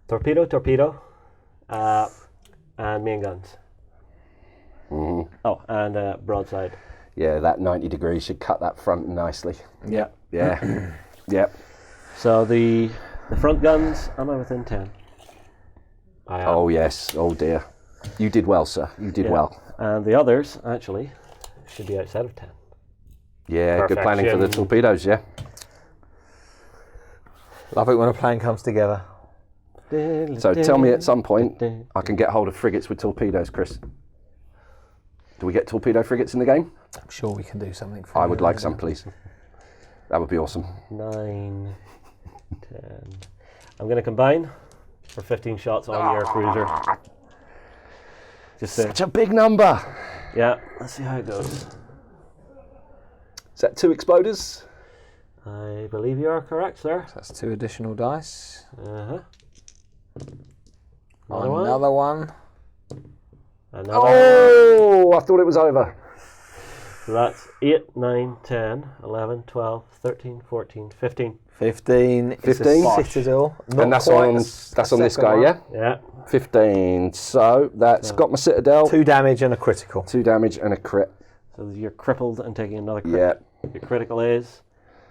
torpedo, torpedo, and main guns. Mhm. Oh, and broadside. Yeah, that 90 degrees should cut that front nicely. Yeah. Yeah. Yep. So the front guns, am I within 10? I am. Oh, yes. Oh, dear. You did well, sir. You did Yeah. well. And the others, actually, should be outside of 10. Yeah, good planning for the Perfection. torpedoes, yeah. Love it when a plan comes together. So tell me at some point I can get hold of frigates with torpedoes, Chris. Do we get torpedo frigates in the game? I'm sure we can do something for I you. would like some, please. That would be awesome. 9, 10. I'm going to combine for 15 shots on your cruiser. Just to, Such a big number. yeah, let's see how it goes. Is that 2 exploders? I believe you are correct, sir. That's 2 additional dice. Uh-huh. Another one. Another. Oh, I thought it was over. So that's 8, 9, 10, 11, 12, 13, 14, 15. 15. It's a 15? Citadel. Not And that's quite on a that's on this second guy, one. yeah? Yeah. 15. So that's got my Citadel, 2 damage and a critical. 2 damage and a crit. So you're crippled and taking another crit. Yeah. Your critical is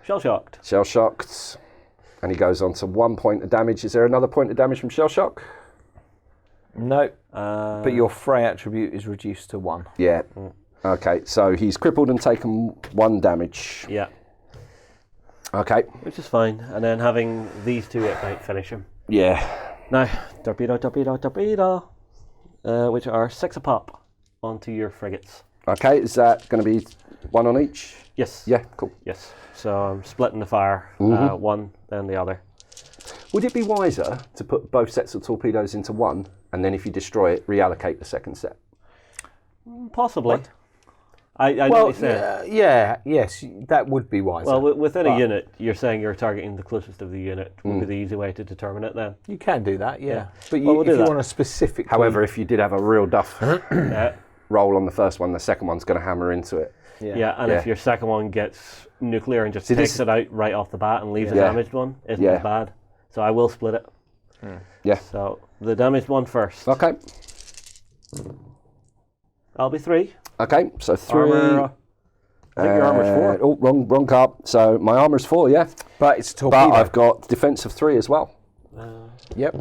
shell shocked. Shell shocked. And he goes on to 1 point of damage. Is there another point of damage from shell shock? No, Uh, but your fray attribute is reduced to 1. Yeah. Okay, so he's crippled and taken 1 damage. yeah, Okay. which is fine. And then having these two, it might finish him. Yeah. Now, torpedo, torpedo, torpedo, which are 6 a pop onto your frigates. Okay, is that going to be 1 on each? Yes. Yeah, cool. Yes. So I'm splitting the fire, one, then the other. Would it be wiser to put both sets of torpedoes into one, and then if you destroy it, reallocate the second set? Possibly. I know Well, what you're saying. yes, that would be wiser. Well, within a But- unit, you're saying you're targeting the closest of the unit would be the easy way to determine it then. you can do that, yeah. But Well, we'll if do you that. want a specific... However, if you did have a real duff Yeah. roll on the first one, the second one's going to hammer into it. Yeah, and if Yeah. your second one gets nuclear and just See, takes this- it out right off the bat and leaves the Yeah. damaged one, isn't Yeah. as bad. So I will split it. Yeah. So the damaged one first. Okay. I'll be 3. Okay, so 3. Armor. I think your armor's 4. Oh, wrong card. So my armor's 4, yeah. But it's a torpedo. But I've got defense of 3 as well. Yep.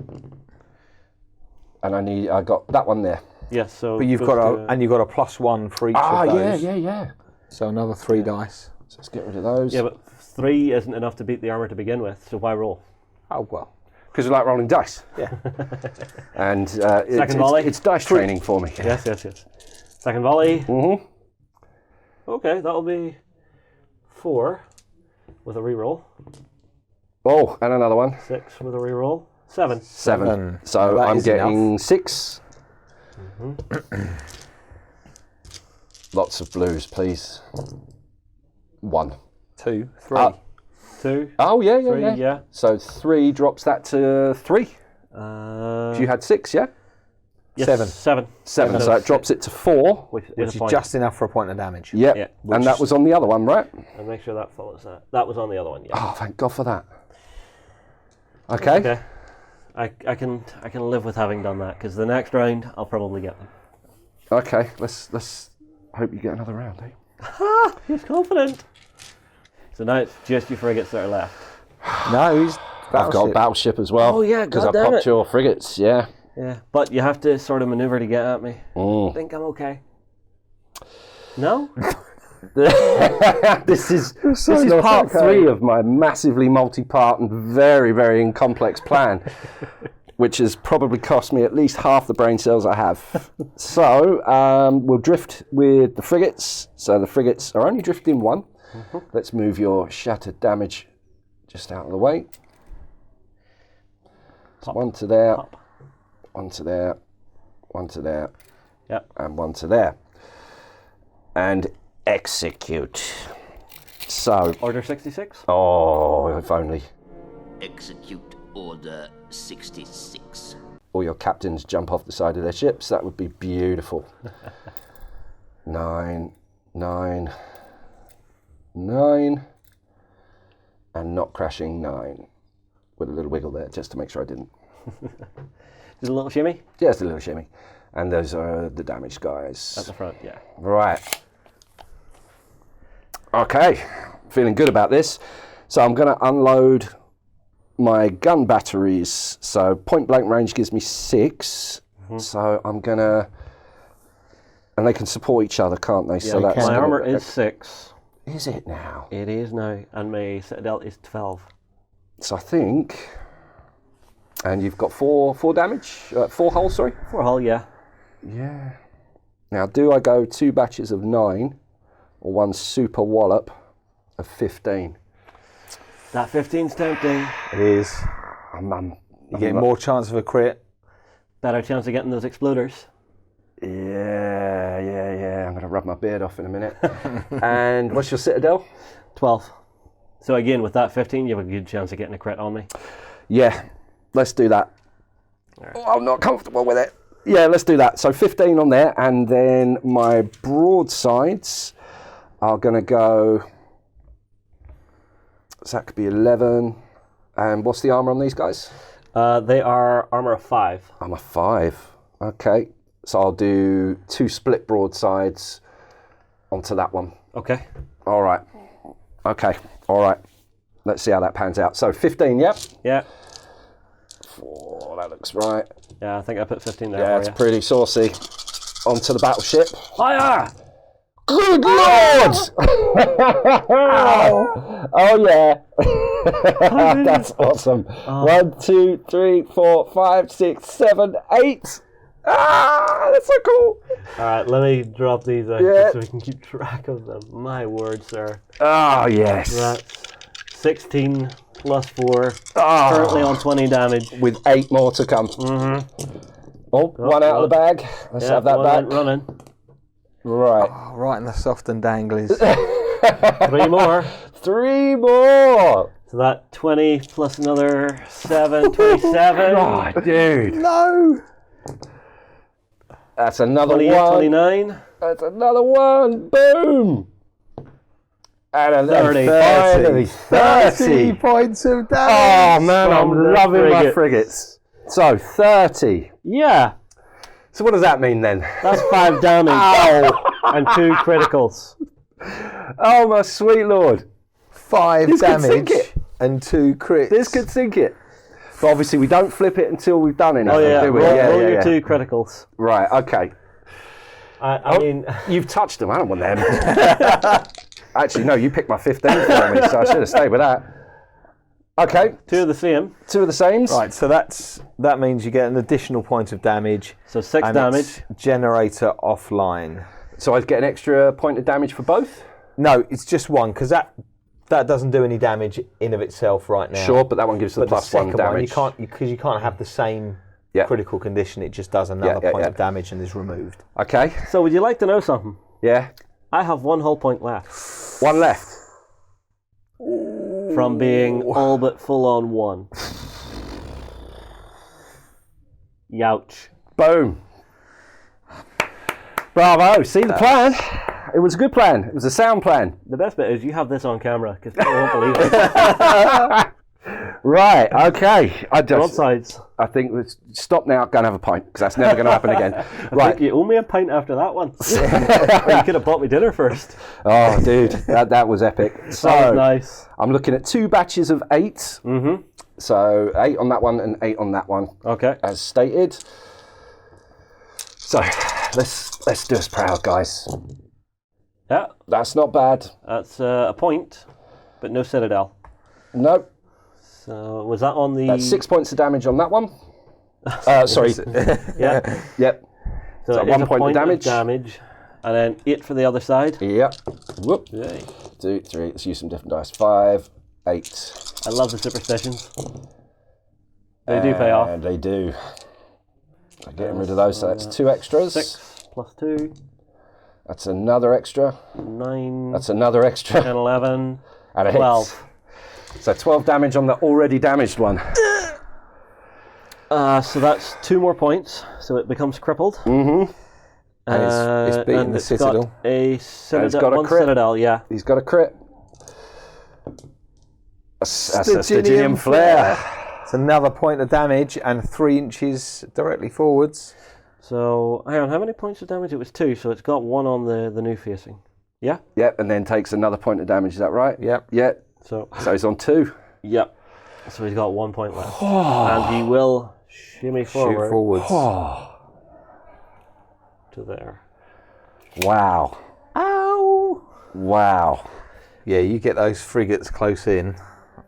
And I got that one there. Yes, so. But you've goes got to- you've got a +1 for each of those. yeah. So another 3 dice. So let's get rid of those. Yeah, but 3 isn't enough to beat the armor to begin with, so why roll? Oh well. Because we like rolling dice. Yeah. And Second volley. it's dice training for me. Yes. Second volley. Mm-hmm. Okay, that'll be 4 with a reroll. Oh, and another one. 6 with a reroll. 7. 7. So Well, that I'm is getting enough. 6. Lots of blues, please. 1. 2, 3. 2. Oh, yeah, 3, yeah. So 3 drops that to 3. You had 6, yeah? Yes, 7. 7. 7. So it drops it to 4. Which which is is a point. just enough for a point of damage. Yep. Yeah, And that was on the other one, right? And make sure that follows that. That was on the other one, yeah. Oh, thank God for that. Okay. Okay. I can live with having done that because the next round I'll probably get them. Okay. Let's hope you get another round, eh? He's confident. So now it's just your frigates that are left. No, he's I've got battleship as well. Oh, yeah, because I goddamn popped it. your frigates. Yeah. Yeah, but you have to sort of maneuver to get at me. Mm. I think I'm okay. No? This is part 3 of my massively multi-part and very, very complex plan, which has probably cost me at least half the brain cells I have. So we'll drift with the frigates. So the frigates are only drifting 1. Let's move your shattered damage just out of the way. So 1 to there, 1 to there, 1 to there, and 1 to there. And execute. So. Order 66? Oh, if only. Execute Order 66. All your captains jump off the side of their ships. That would be beautiful. 9, 9, 9. And not crashing 9. With a little wiggle there, just to make sure I didn't. Just a little shimmy? Just a little shimmy. And those are the damaged guys. At the front, yeah. Right. Okay, feeling good about this. So I'm going to unload my gun batteries. So point blank range gives me 6. So I'm going to... And they can support each other, can't they? Yeah, so that's my armour is 6. Is it now? It is now. And my citadel is 12. So I think... And you've got 4 damage? 4 hull, sorry? 4 hull, yeah. Yeah. Now, do I go 2 batches of 9 or 1 super wallop of 15? That 15's tempting. It is. You get more chance of a crit. Better chance of getting those exploders. Yeah. I'm going to rub my beard off in a minute. And what's your citadel? 12. So again, with that 15, you have a good chance of getting a crit on me. Yeah, let's do that. Right. Oh, I'm not comfortable with it. Yeah, let's do that. So 15 on there, and then my broadsides are going to go... So that could be 11. And what's the armour on these guys? They are armour of 5. Armour 5. Okay. So I'll do 2 split broadsides onto that one. Okay. All right. Okay. All right. Let's see how that pans out. So 15, yep. Yeah. 4, that looks right. Yeah, I think I put 15 there. Yeah, it's pretty saucy. Onto the battleship. Fire! Good Lord! Oh yeah. That's awesome. 1, 2, 3, 4, 5, 6, 7, 8. Ah, that's so cool. Alright, let me drop these out so we can keep track of them. My word, sir. Oh, yes. That's 16 plus 4. Currently on 20 damage. With 8 more to come. Oh, 1 out of the bag. Let's have that back. Running. Right. Oh, right in the soft and danglies. 3 more. 3 more. So that 20 plus another 7, 27. Oh, dude. No. That's another 28, one. 29. That's another one. Boom. And 30. Finally, 30 points of damage. Oh, man, I'm From the loving my frigate. frigates. So, 30. Yeah, So what does that mean then? that's 5 damage. Ow. And 2 criticals. Oh, my sweet lord. 5 This could sink damage it. and 2 crits. This could sink it. But obviously, we don't flip it until we've done anything, Oh yeah, do we? roll your 2 criticals. Right, okay. I mean, You've touched them. I don't want them. Actually, no, you picked my 15 for me, so I should have stayed with that. Okay. 2 of the same. 2 of the sames. Right, so that means you get an additional point of damage. So 6 and damage. it's generator offline. So I'd get an extra point of damage for both? No, it's just 1 because that doesn't do any damage in of itself right now. Sure, but that one gives the But plus the 1 second damage. one, because you can't have the same critical condition. It just does another point of damage and is removed. Okay. So would you like to know something? Yeah. I have 1 hull point left 1 left. from being all but full on 1. Youch. Boom. Bravo. See the plan? It was a good plan. It was a sound plan. The best bit is you have this on camera because people won't believe it. Right. Okay. Broadsides. I think let's stop now. Go and have a pint because that's never going to happen again. I Right. think you owe me a pint after that one. Or you could have bought me dinner first. Oh, dude, that was epic. So That was nice. I'm looking at 2 batches of 8. Mm-hmm. So 8 on that one and 8 on that one, Okay. as stated. So let's do us proud, guys. Yeah, That's not bad. that's a point, but no citadel. Nope. So was that on the... That's 6 points of damage on that one. Sorry. Yeah. Yep. So at it is 1 a point of point damage. and then 8 for the other side. Yep. Whoop. Yay. 2, 3. Let's use some different dice. 5, 8. I love the superstitions. They do pay off. And they do. I'm getting rid of those. So that's 2 extras. 6 plus 2. That's another extra. 9. That's another extra. 10, 11. And a hit. 12. So 12 damage on the already damaged one. So that's 2 more points. So it becomes crippled. Mm-hmm. And it's beating the citadel. Got a citadel. It's got a one crit. citadel, yeah. He's got a crit. That's a Stygian flare. It's another point of damage and 3 inches directly forwards. So, hang on, how many points of damage? It was 2, so it's got 1 on the new facing. Yeah? Yep, and then takes another point of damage. Is that right? Yep. Yep. So he's on 2. Yep. So he's got 1 point left. And he will shimmy forward Shoot forwards. to there. Wow. Ow! Wow. Yeah, you get those frigates close in,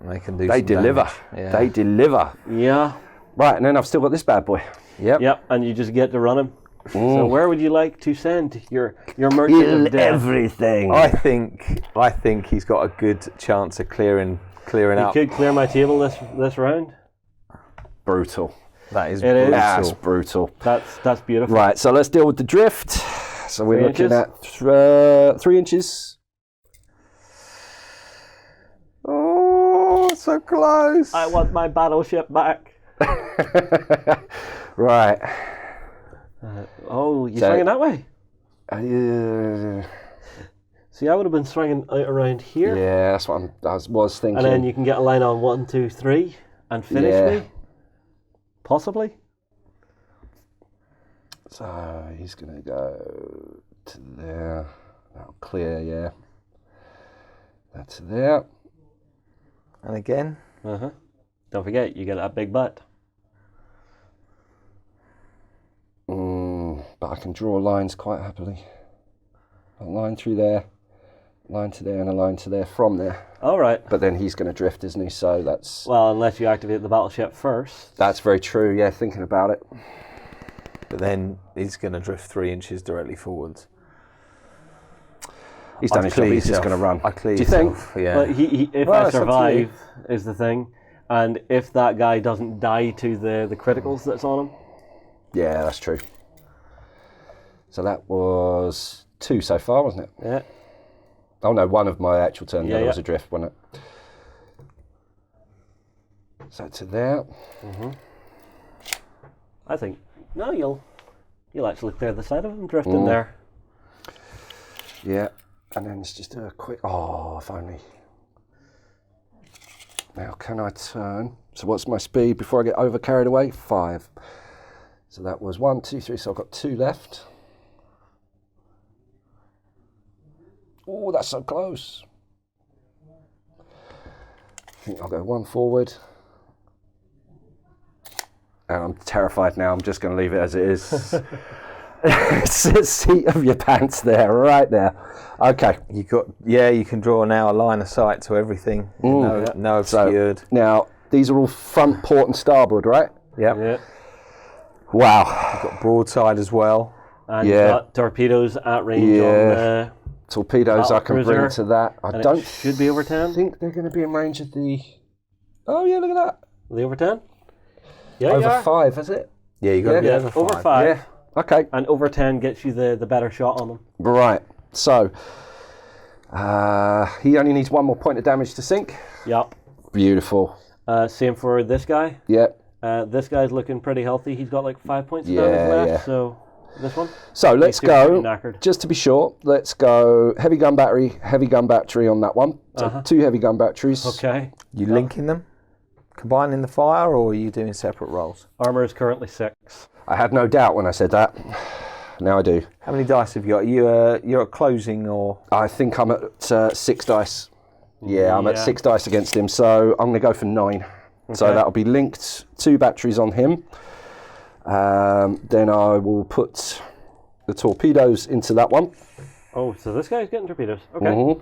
and they can do They some deliver. damage. Yeah. They deliver. Yeah. Right, and then I've still got this bad boy. Yep. Yep, and you just get to run him. So where would you like to send your merchant of death? Everything. I think he's got a good chance of clearing You up. could clear my table this round. Brutal. That is It is. brutal. That's brutal. That's beautiful. Right, so let's deal with the drift. So we're 3 looking inches? at 3 inches. Oh, so close. I want my battleship back. Right. Oh, you're So- swinging that way? Yeah, See, I would have been swinging out around here. that's what I was thinking. And then you can get a line on 1, 2, 3 and finish Yeah. me. Possibly. So he's going to go to there. That'll clear, yeah. That's there. And again. Uh-huh. Don't forget, you get that big butt. But I can draw lines quite happily. A line through there, line to there, and a line to there from there. All right. But then he's going to drift, isn't he? So that's Well, unless you activate the battleship first. very true. Yeah, thinking about it. But then he's going to drift 3 inches directly forwards. He's done his job. He's just going to run. I clear Do you think? yourself, yeah. But if Well, I it's up to survive, is the thing. And if that guy doesn't die to the criticals that's on him. Yeah, that's true. So that was 2 so far, wasn't it? Yeah. Oh no, 1 of my actual turn. Yeah, There was yeah. a drift, wasn't it? So to there. I think, no, you'll actually clear the side of him drifting there. Yeah. And then let's just do a quick. Oh, if only. Now, can I turn? So, what's my speed before I get over carried away? 5. So that was 1, 2, 3. So I've got 2 left. Oh, that's so close. I think I'll go 1 forward. And I'm terrified now. I'm just going to leave it as it is. It's the seat of your pants there, right there. Okay. You can draw now a line of sight to everything. No obscured. Now, these are all front, port, and starboard, right? Yep. Yeah. Wow. You've got broadside as well. And Yeah. you've got torpedoes at range on Torpedoes I can bring Battlecruiser, to that. I and don't it should be over 10. think they're going to be in range of the... Oh, yeah, look at that. Are they over 10? Yeah, you Over are. 5, is it? Yeah, you got to be Yeah, over over 5. 5. Yeah. Okay. And over 10 gets you the better shot on them. Right. So, he only needs 1 more point of damage to sink. Yep. Beautiful. Same for this guy. Yep. This guy's looking pretty healthy. He's got like 5 points of Yeah, damage left. yeah. So this one. So let's These two are pretty go, knackered. just to be sure, let's go heavy gun battery on that one. So 2 heavy gun batteries. Okay. You linking them? Combining the fire, or are you doing separate rolls? Armor is currently 6. I had no doubt when I said that. Now I do. How many dice have you got? You're at closing, or I think I'm at 6 dice. Yeah, I'm at Yeah. 6 dice against him, so I'm going to go for 9. So Okay. that'll be linked 2 batteries on him. Then I will put the torpedoes into that one. Oh, so this guy's getting torpedoes. Okay.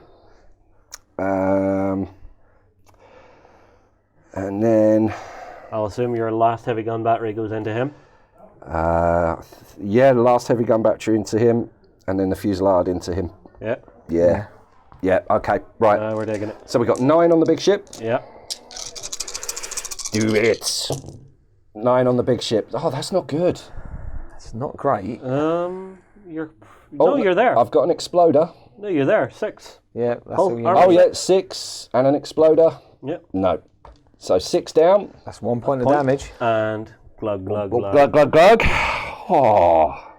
And then, I'll assume your last heavy gun battery goes into him. yeah, the last heavy gun battery into him, and then the fusillade into him. Yeah. Yeah. Yeah, okay, right. We're digging it. So we got 9 on the big ship. Yeah. Do it. 9 on the big ship. Oh, that's not good. It's not great. You're there. I've got an exploder. No, you're there. 6. Yeah, that's Oh, all you all need. right. Oh, yeah, 6 and an exploder. Yep. No. So 6 down. That's 1 point of damage. And glug, glug, glug. Glug, glug, glug. Oh.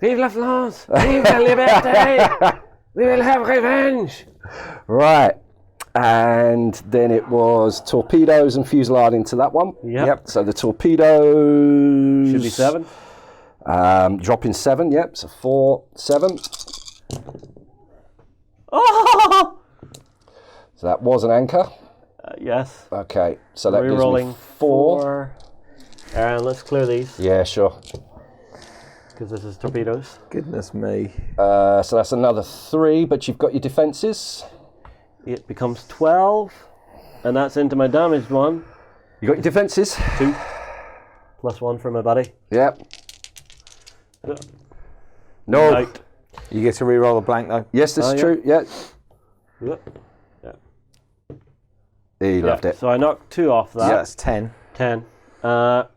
Vive la France! Vive la liberté! We will have revenge! Right. And then it was torpedoes and fusillade into that one. Yep. So the torpedoes... Should be 7. Dropping 7, yep. So 4, 7. Oh! So that was an anchor. Yes. Okay. So that gives Rerolling me 4. And let's clear these, Yeah, sure. because this is torpedoes. Goodness me. So that's another 3, but you've got your defences. It becomes 12, and that's into my damaged one. You got your defences. 2. Plus 1 for my buddy. Yep. No. Right. You get to re-roll a blank though. Yes, this is yeah. true. Yeah. Yep. He loved it. So I knocked 2 off that. Yeah, that's 10. 10. Armor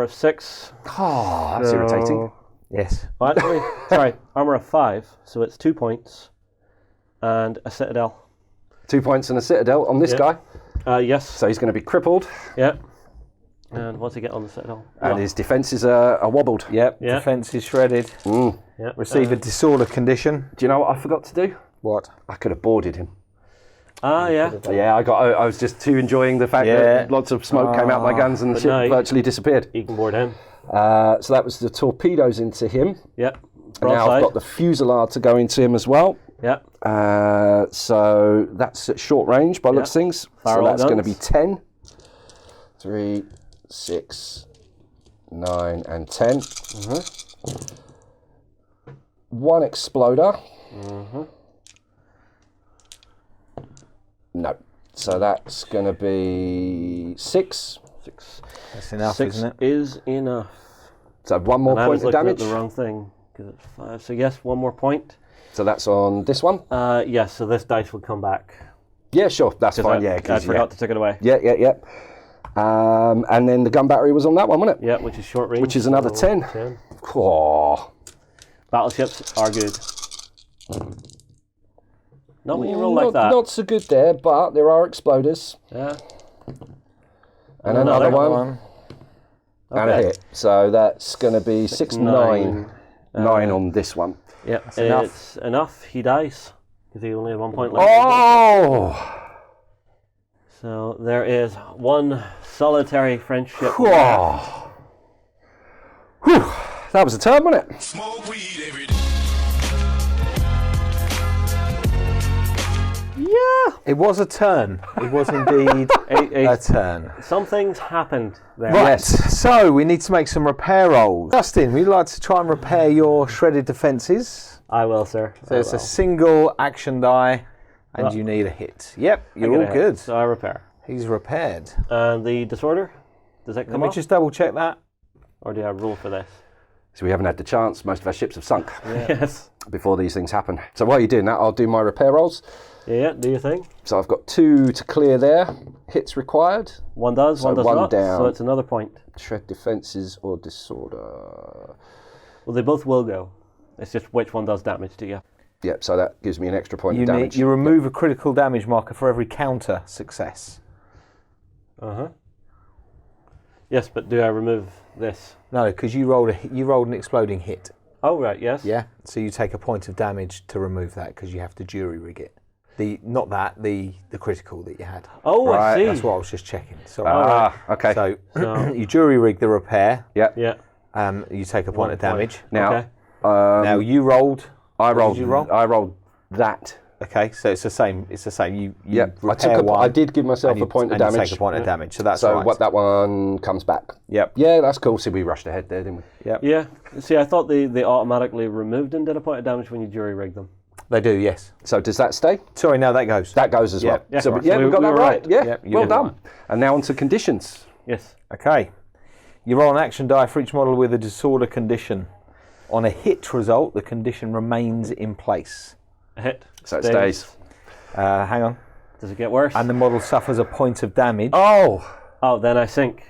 of 6. Oh, that's irritating. Yes. Oh, actually, sorry, armor of 5. So it's 2 points. And a citadel. 2 points and a citadel on this Yeah. guy. Yes. So he's going to be crippled. Yeah. And what's he get on the citadel? And his defences are wobbled. Yep. Yeah. Defense is shredded. Yeah. Receive a disorder condition. Do you know what I forgot to do? What? I could have boarded him. Yeah. Yeah, I was just too enjoying the fact that lots of smoke came out my guns and the ship no, virtually disappeared. You can board him. So that was the torpedoes into him. Yep. And now I've Broadside. got the fusillade to go into him as well. Yep. So that's at short range by looks of things. Fire So all that's going to be guns. 10. 3, 6, 9, and 10. 1 exploder. No. So that's going to be 6. 6. That's enough, 6 isn't it? is enough. So 1 more And I point was of looking damage. at the wrong thing, because it's 5. So yes, 1 more point. So that's on this one. Yes, so this dice will come back. Yeah, sure. That's fine. I Yeah, forgot to take it away. Yeah. And then the gun battery was on that one, wasn't it? Yeah, which is short range. Which is another so 10. Oh. Battleships are good. Not when you roll like that. Not so good there, but there are exploders. Yeah. And another one. One. And a Okay. hit. So that's going to be 6, 9. 9 on this one. Yeah, enough. it's enough. He dies because he only had 1 point left. Oh! So there is 1 solitary French ship. Oh. Whew. That was a turn, wasn't it? Smoke weed every day. Yeah. It was a turn. It was indeed a turn. Something's happened there. Right, so we need to make some repair rolls. Justin, would you like to try and repair your shredded defences? I will, sir. So it's a single action die, and you need a hit. Yep, you're all good. So I repair. He's repaired. And the disorder, does that Let come me off? just double check that. Or do I roll for this? So we haven't had the chance. Most of our ships have sunk Yes. before these things happen. So while you're doing that, I'll do my repair rolls. Yeah, do your thing. So I've got 2 to clear there. Hits required. 1 does, So 1 does 1 not. down. So it's another point. Shred defences or disorder. Well, they both will go. It's just which one does damage to you. Yep, so that gives me an extra point of damage. You remove a critical damage marker for every counter success. Yes, but do I remove this? No, because you rolled an exploding hit. Oh, right, yes. Yeah. So you take a point of damage to remove that because you have to jury rig it. The critical that you had. Oh, I Right, see. That's what I was just checking. Sorry. Okay. So So- you jury rig the repair. Yep. Yeah. You take a point of damage. Now, Okay. Now you rolled. I what rolled. did you roll? I rolled that. Okay, so it's the same. It's the same. You Yeah, repair I did give myself and a point of and you damage. take a point of damage. So that's So right. what that one comes back. Yep. Yeah, that's cool. See, we rushed ahead there, didn't we? Yep. Yeah. See, I thought they automatically removed and did a point of damage when you jury-rigged them. They do. Yes. So does that stay? Sorry, no, that goes. That goes as well. Yeah, So, right. yeah, So we got we that were right. right. Yeah, Yep, you well did done. And now on to conditions. Yes. Okay. You roll an action die for each model with a disorder condition. On a hit result, the condition remains in place. A hit. So it stays. Hang on. Does it get worse? And the model suffers a point of damage. Oh, then I sink.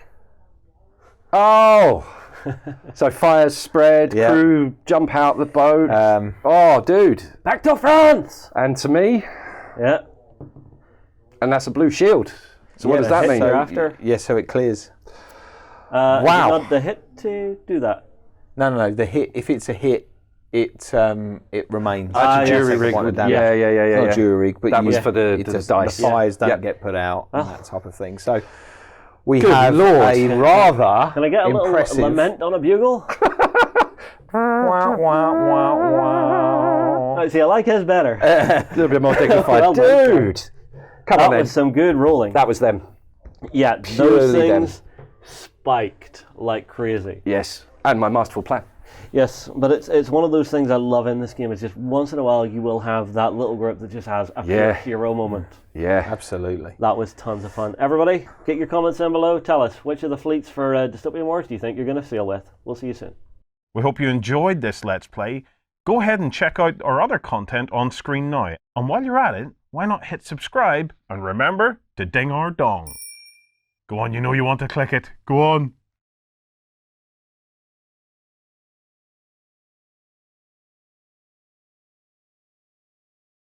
oh. So fires spread, Yeah. crew jump out the boat. Oh, dude. Back to France! And to me, Yeah. and that's a blue shield. So what does that mean? so after? Yeah, so it clears. Wow. Wow. Not the hit to do that. No. The hit. If it's a hit, it remains. That's a jury Take rig point of would- damage. yeah. It's not a jury rig, but That you, was for the it's dice. The fires don't Yeah. get put out and that type of thing. So we Good have Lord. a rather Can I get a impressive. little lament on a bugle? Wah, wah, wah, wah. See, I like his better. A little bit more dignified. Well done. Dude. Come That on, then. was some good rolling. That was them. Yeah, Purely those them. things spiked like crazy. Yes. And my masterful plan. Yes, but it's one of those things I love in this game. It's just once in a while you will have that little group that just has a pure Yeah. hero moment. Yeah. Absolutely. That was tons of fun. Everybody, get your comments down below. Tell us, which of the fleets for Dystopian Wars do you think you're going to sail with? We'll see you soon. We hope you enjoyed this Let's Play. Go ahead and check out our other content on screen now. And while you're at it, why not hit subscribe and remember to ding our dong. Go on, you know you want to click it. Go on.